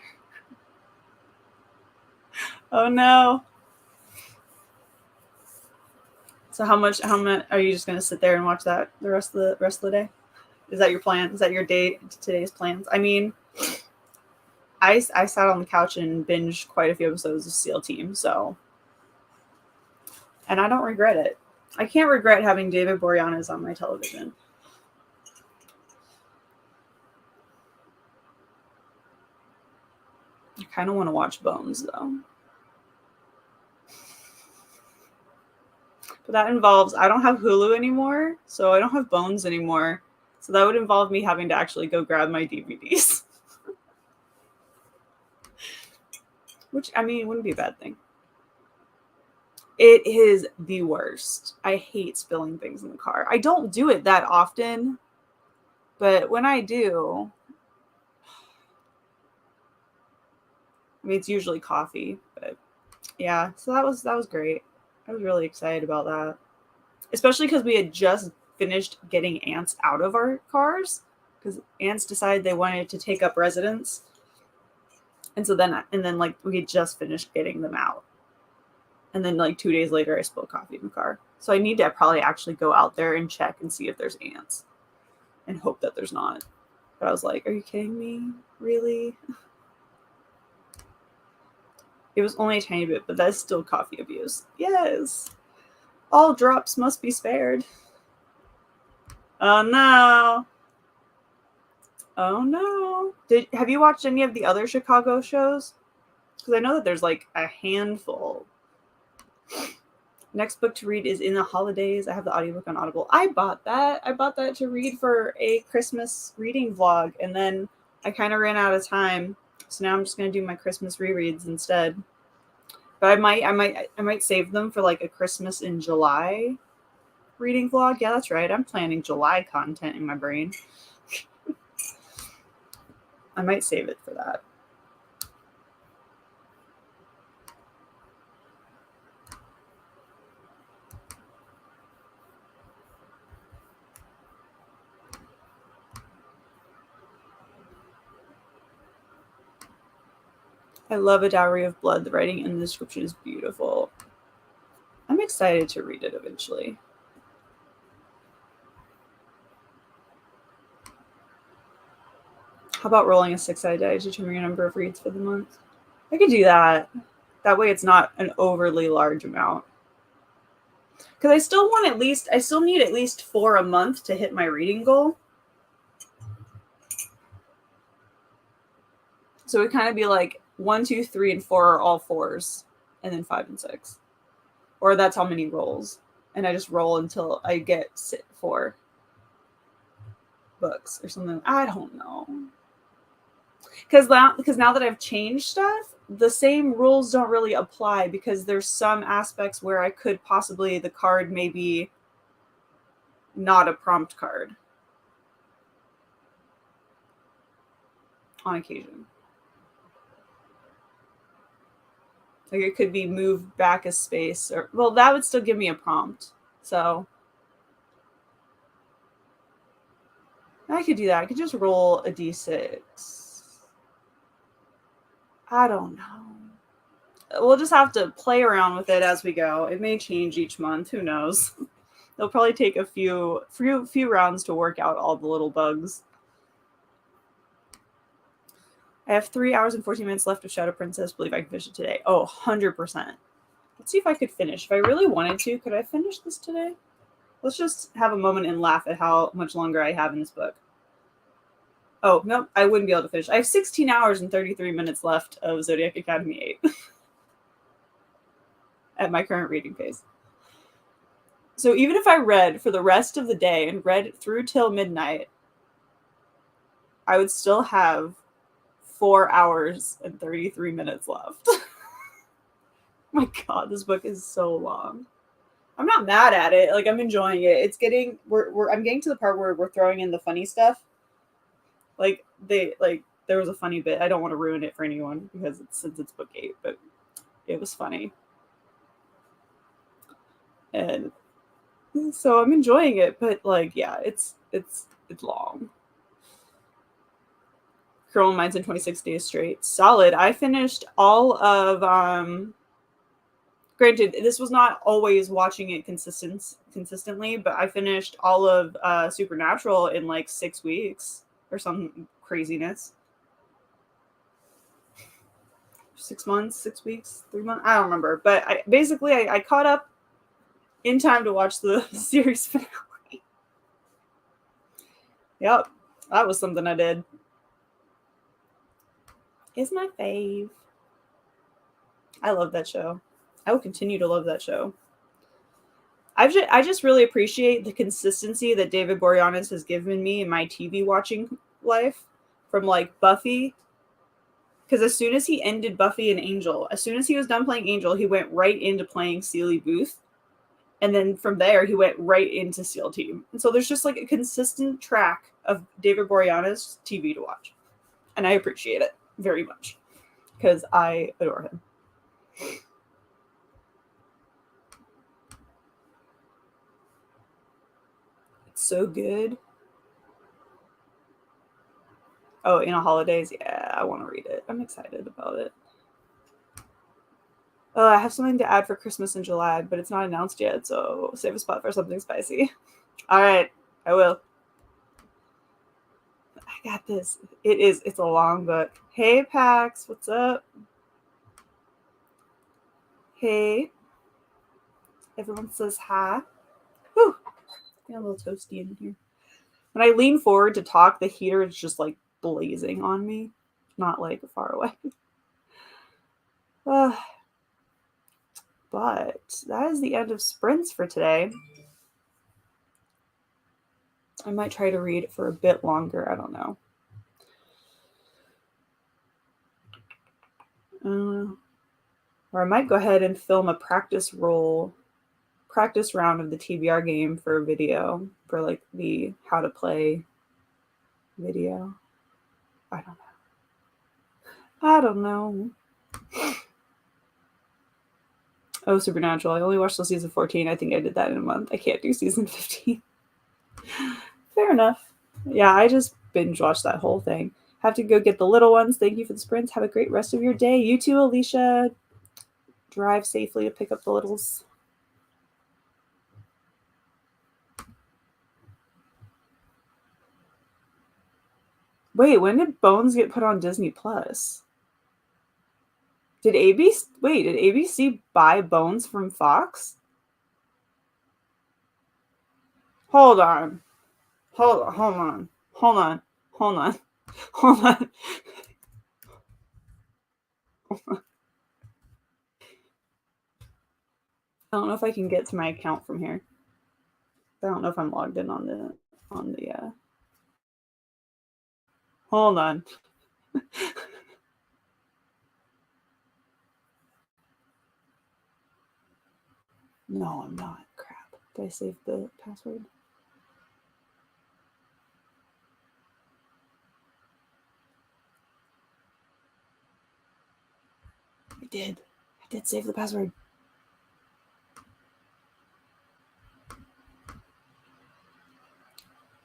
Oh no. So how much are you just going to sit there and watch that the rest of the day? Is that your plan? Is that your today's plans? I mean, I sat on the couch and binged quite a few episodes of SEAL Team, so, and I don't regret it. I can't regret having David Boreanaz on my television. I kind of want to watch Bones, though. But that involves, I don't have Hulu anymore, so I don't have Bones anymore. So that would involve me having to actually go grab my DVDs. Which, I mean, it wouldn't be a bad thing. It is the worst. I hate spilling things in the car. I don't do it that often, but when I do, I mean, it's usually coffee, but yeah, so that was great. I was really excited about that. Especially because we had just finished getting ants out of our cars, because ants decided they wanted to take up residence. And then like we had just finished getting them out. And then like 2 days later I spilled coffee in the car. So I need to probably actually go out there and check and see if there's ants and hope that there's not. But I was like, are you kidding me? Really? It was only a tiny bit, but that's still coffee abuse. Yes. All drops must be spared. Oh no. Oh no. Have you watched any of the other Chicago shows? Because I know that there's like a handful. Next book to read is In the Holidays. I have the audiobook on Audible. I bought that. I bought that to read for a Christmas reading vlog, and then I kind of ran out of time. So now I'm just gonna do my Christmas rereads instead. But I might save them for like a Christmas in July reading vlog. Yeah, that's right. I'm planning July content in my brain. I might save it for that. I love A Dowry of Blood. The writing and the description is beautiful. I'm excited to read it eventually. How about rolling a 6-sided die to determine your number of reads for the month? I could do that. That way it's not an overly large amount. Because I still need at least 4 a month to hit my reading goal. So it would kind of be like 1, 2, 3, and 4 are all 4s, and then 5 and 6. Or that's how many rolls. And I just roll until I get 4 books or something. I don't know. Because now that I've changed stuff, the same rules don't really apply, because there's some aspects where I could possibly, the card may be not a prompt card on occasion. Like it could be moved back a space, or well, that would still give me a prompt. So I could do that. I could just roll a d6. I don't know. We'll just have to play around with it as we go. It may change each month. Who knows? It'll probably take a few rounds to work out all the little bugs. I have 3 hours and 14 minutes left of Shadow Princess. Believe I can finish it today. Oh, 100%. Let's see if I could finish. If I really wanted to, could I finish this today? Let's just have a moment and laugh at how much longer I have in this book. Oh, no, I wouldn't be able to finish. I have 16 hours and 33 minutes left of Zodiac Academy 8 at my current reading pace. So even if I read for the rest of the day and read through till midnight, I would still have 4 hours and 33 minutes left. My God, this book is so long. I'm not mad at it. Like, I'm enjoying it. It's getting, I'm getting to the part where we're throwing in the funny stuff. There was a funny bit. I don't want to ruin it for anyone because since it's book 8, but it was funny. And so I'm enjoying it, but like, yeah, it's long. Criminal Minds in 26 days straight. Solid. I finished all of, granted, this was not always watching it consistently, but I finished all of Supernatural in like 6 weeks or some craziness. 6 months, 6 weeks, 3 months. I don't remember, but I caught up in time to watch the series finale. Yep, that was something I did. It's my fave. I love that show. I will continue to love that show. I just really appreciate the consistency that David Boreanaz has given me in my TV watching life, from like Buffy Because as soon as he ended Buffy and Angel, as soon as he was done playing Angel, he went right into playing Sealy Booth. And then from there, he went right into SEAL Team. And so there's just like a consistent track of David Boreanaz's TV to watch. And I appreciate it very much because I adore him. It's so good. Oh, In a Holidays? Yeah, I want to read it. I'm excited about it. I have something to add for Christmas in July, but it's not announced yet, so save a spot for something spicy. All right, I will. I got this. It's a long book. Hey, Pax, what's up? Hey. Everyone says hi. Whew. Got a little toasty in here. When I lean forward to talk, the heater is just like blazing on me, not like far away. But that is the end of sprints for today. I might try to read it for a bit longer. I don't know. Or I might go ahead and film a practice round of the TBR game for a video, for like the how to play video. I don't know. Oh, Supernatural. I only watched till season 14. I think I did that in a month. I can't do season 15. Fair enough. Yeah, I just binge watched that whole thing. Have to go get the little ones. Thank you for the sprints. Have a great rest of your day. You too, Alicia. Drive safely to pick up the littles. Wait, when did Bones get put on Disney Plus? Did ABC buy Bones from Fox? Hold on. Hold on. I don't know if I can get to my account from here. I don't know if I'm logged in on the hold on. No, I'm not. Crap. Did I save the password? I did save the password.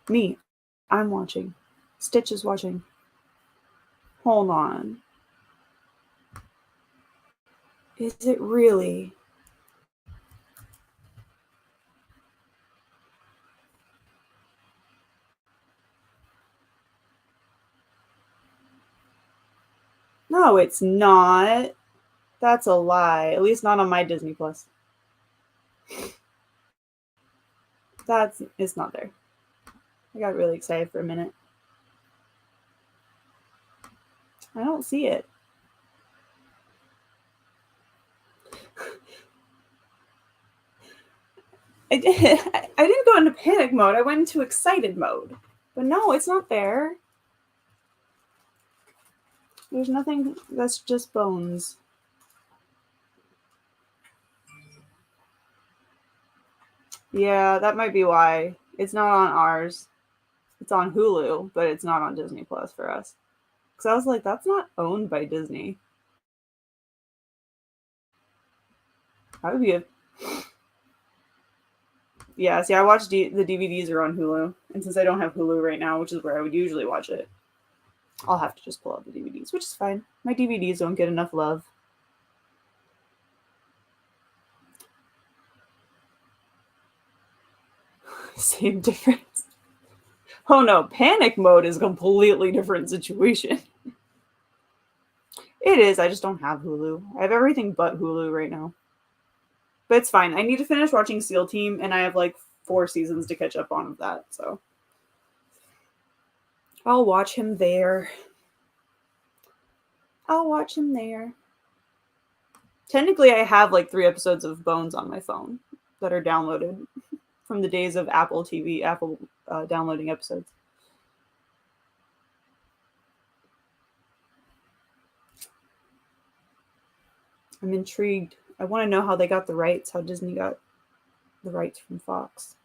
Me. I'm watching. Stitch is watching. Hold on. Is it really? No, it's not. That's a lie. At least not on my Disney Plus. It's not there. I got really excited for a minute. I don't see it. I didn't go into panic mode. I went into excited mode. But no, it's not there. There's nothing. That's just Bones. Yeah, that might be why. It's not on ours. It's on Hulu, but it's not on Disney Plus for us. Because I was like, that's not owned by Disney. That would be a... Yeah, see, I watched the DVDs are on Hulu. And since I don't have Hulu right now, which is where I would usually watch it, I'll have to just pull out the DVDs, which is fine. My DVDs don't get enough love. Same difference. Oh no, panic mode is a completely different situation. It is. I just don't have Hulu. I have everything but Hulu right now. But it's fine. I need to finish watching SEAL Team, and I have like 4 seasons to catch up on of that. So I'll watch him there. Technically, I have like 3 episodes of Bones on my phone that are downloaded from the days of Apple downloading episodes. I'm intrigued. I want to know how they got the rights, how Disney got the rights from Fox.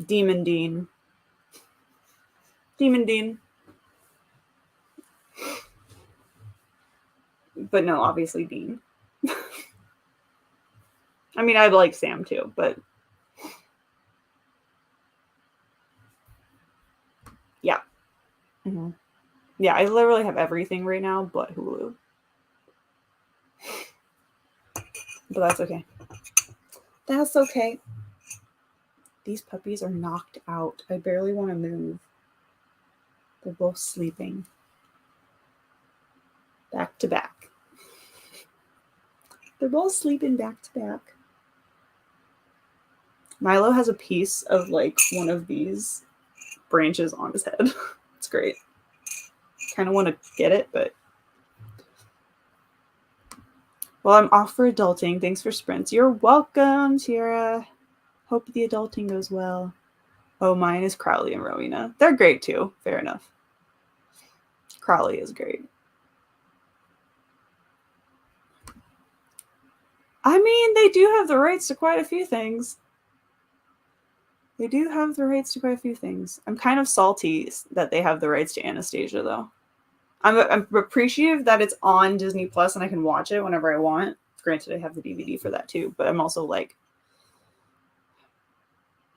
Demon Dean. Demon Dean. But no, obviously Dean. I mean, I like Sam too, but yeah. Mm-hmm. Yeah, I literally have everything right now but Hulu. But that's okay. That's okay. These puppies are knocked out. I barely want to move. They're both sleeping. Back to back. They're both sleeping back to back. Milo has a piece of like one of these branches on his head. It's great. Kind of want to get it, but... Well, I'm off for adulting. Thanks for sprints. You're welcome, Tira. Hope the adulting goes well. Oh, mine is Crowley and Rowena. They're great too. Fair enough. Crowley is great. I mean, they do have the rights to quite a few things. They do have the rights to quite a few things. I'm kind of salty that they have the rights to Anastasia, though. I'm appreciative that it's on Disney Plus and I can watch it whenever I want. Granted, I have the DVD for that too, but I'm also like,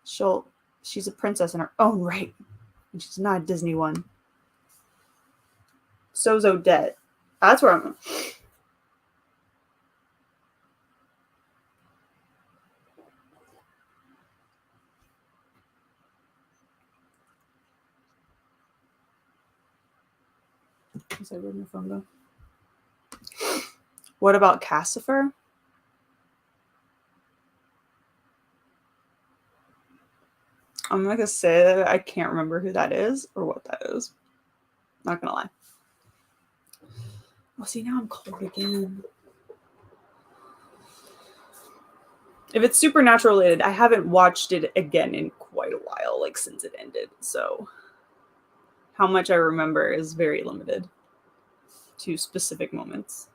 she's a princess in her own right, and she's not a Disney one. So's Odette. That's where I'm... Where'd my phone go? What about Cassifer? I'm not gonna say that I can't remember who that is or what that is. Not gonna lie. Oh, see, now I'm cold again. If it's supernatural related, I haven't watched it again in quite a while, like since it ended. So how much I remember is very limited to specific moments.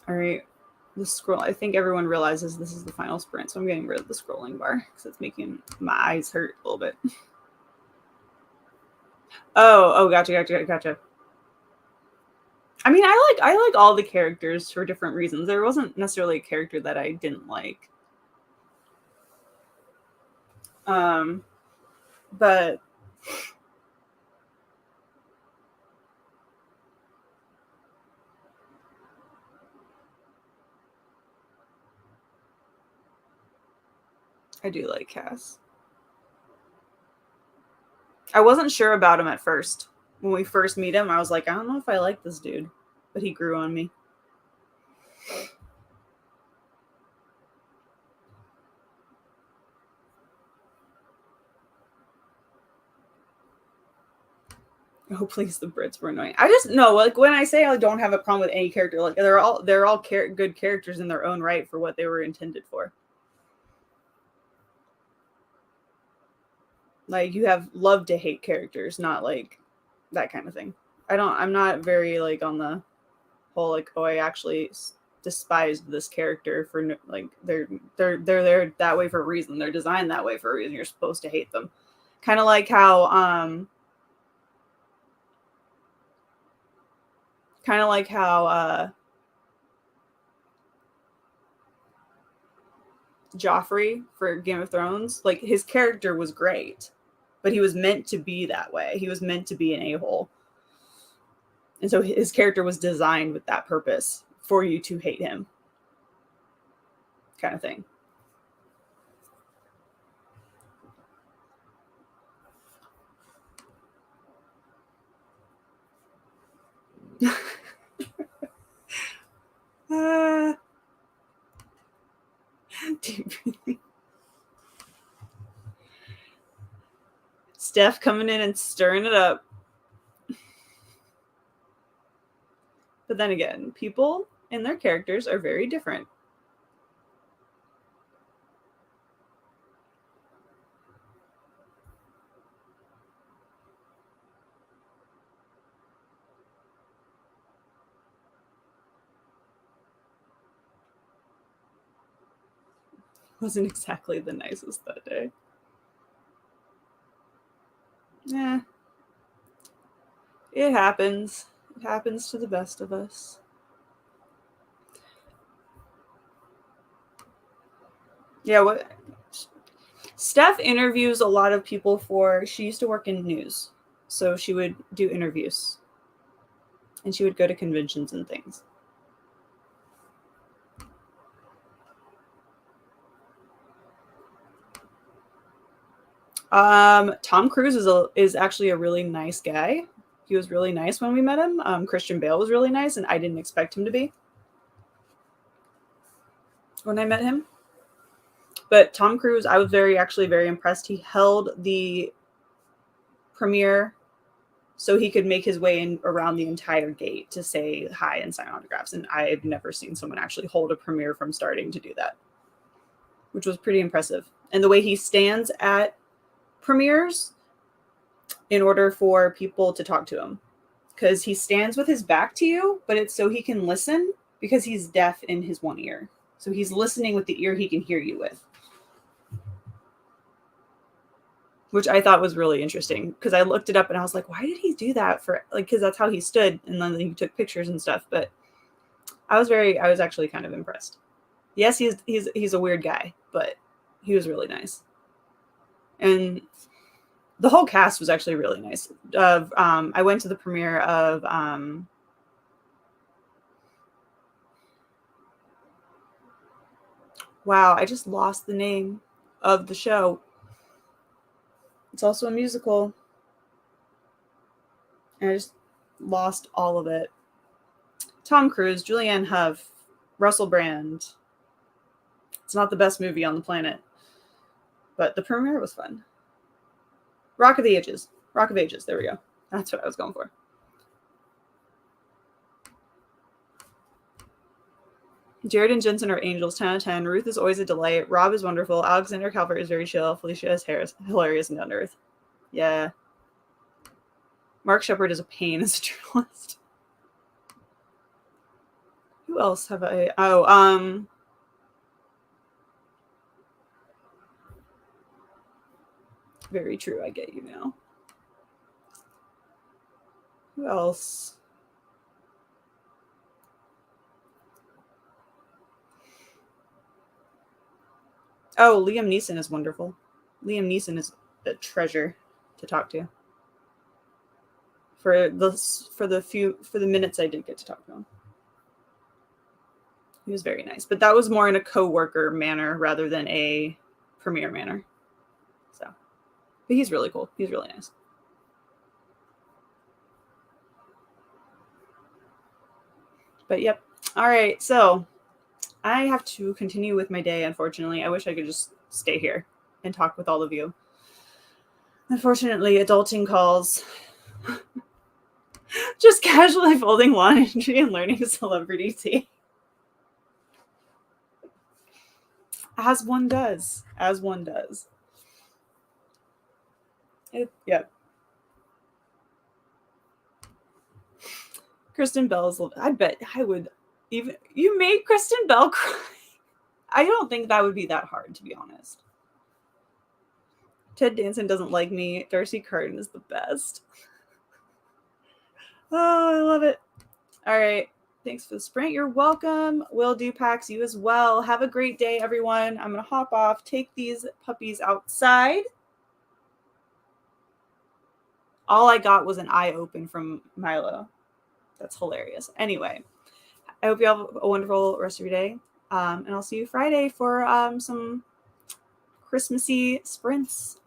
All right. The scroll. I think everyone realizes this is the final sprint, so I'm getting rid of the scrolling bar because it's making my eyes hurt a little bit. Oh, gotcha. I mean, I like all the characters for different reasons. There wasn't necessarily a character that I didn't like. But I do like Cass. I wasn't sure about him at first. When we first meet him, I was like, I don't know if I like this dude. But he grew on me. Oh, please, the Brits were annoying. I just know, like, when I say I don't have a problem with any character, like they're all good characters in their own right for what they were intended for. Like, you have love to hate characters, not like that kind of thing. I'm not very like on the whole like, oh, I actually despised this character for like they're that way for a reason. They're designed that way for a reason. You're supposed to hate them. Kind of like how Joffrey for Game of Thrones, like his character was great, but he was meant to be that way. He was meant to be an a-hole. And so his character was designed with that purpose for you to hate him. Kind of thing. Steph coming in and stirring it up. But then again, people and their characters are very different. wasn't exactly the nicest that day. Yeah. It happens. It happens to the best of us. Yeah, what Steph interviews a lot of people she used to work in news. So she would do interviews. And she would go to conventions and things. Tom Cruise is actually a really nice guy. He was really nice when we met him. Christian Bale was really nice, and I didn't expect him to be when I met him. But Tom Cruise, I was actually very impressed. He held the premiere so he could make his way in around the entire gate to say hi and sign autographs. And I've never seen someone actually hold a premiere from starting to do that, which was pretty impressive. And the way he stands at premieres in order for people to talk to him, because he stands with his back to you, but it's so he can listen because he's deaf in his one ear. So he's listening with the ear he can hear you with, which I thought was really interesting because I looked it up and I was like, why did he do that for like, because that's how he stood. And then he took pictures and stuff. But I was actually kind of impressed. Yes, he's a weird guy, but he was really nice. And the whole cast was actually really nice. I went to the premiere of wow, I just lost the name of the show. It's also a musical. And I just lost all of it. Tom Cruise, Julianne Hough, Russell Brand. It's not the best movie on the planet, but the premiere was fun. Rock of Ages. There we go. That's what I was going for. Jared and Jensen are angels, 10 out of 10. Ruth is always a delight. Rob is wonderful. Alexander Calvert is very chill. Felicia is hilarious and down to earth. Yeah. Mark Shepard is a pain as a journalist. Who else have I? Oh, very true. I get you now. Who else? Oh, Liam Neeson is wonderful. Liam Neeson is a treasure to talk to. For the minutes I did get to talk to him, he was very nice. But that was more in a co-worker manner rather than a premiere manner. So, but he's really cool. He's really nice. But yep. All right. So I have to continue with my day, unfortunately. I wish I could just stay here and talk with all of you. Unfortunately, adulting calls. Just casually folding laundry and learning celebrity tea. As one does. Yep. Kristen Bell's. I bet I would even. You made Kristen Bell cry. I don't think that would be that hard, to be honest. Ted Danson doesn't like me. Darcy Carden is the best. Oh, I love it. All right. Thanks for the sprint. You're welcome. Will do, Pax. You as well. Have a great day, everyone. I'm going to hop off, take these puppies outside. All I got was an eye open from Milo. That's hilarious. Anyway, I hope you have a wonderful rest of your day. And I'll see you Friday for some Christmassy sprints.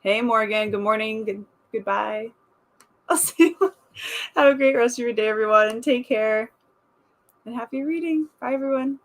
Hey, Morgan. Good morning. Goodbye. I'll see you. Have a great rest of your day, everyone. Take care. And happy reading. Bye, everyone.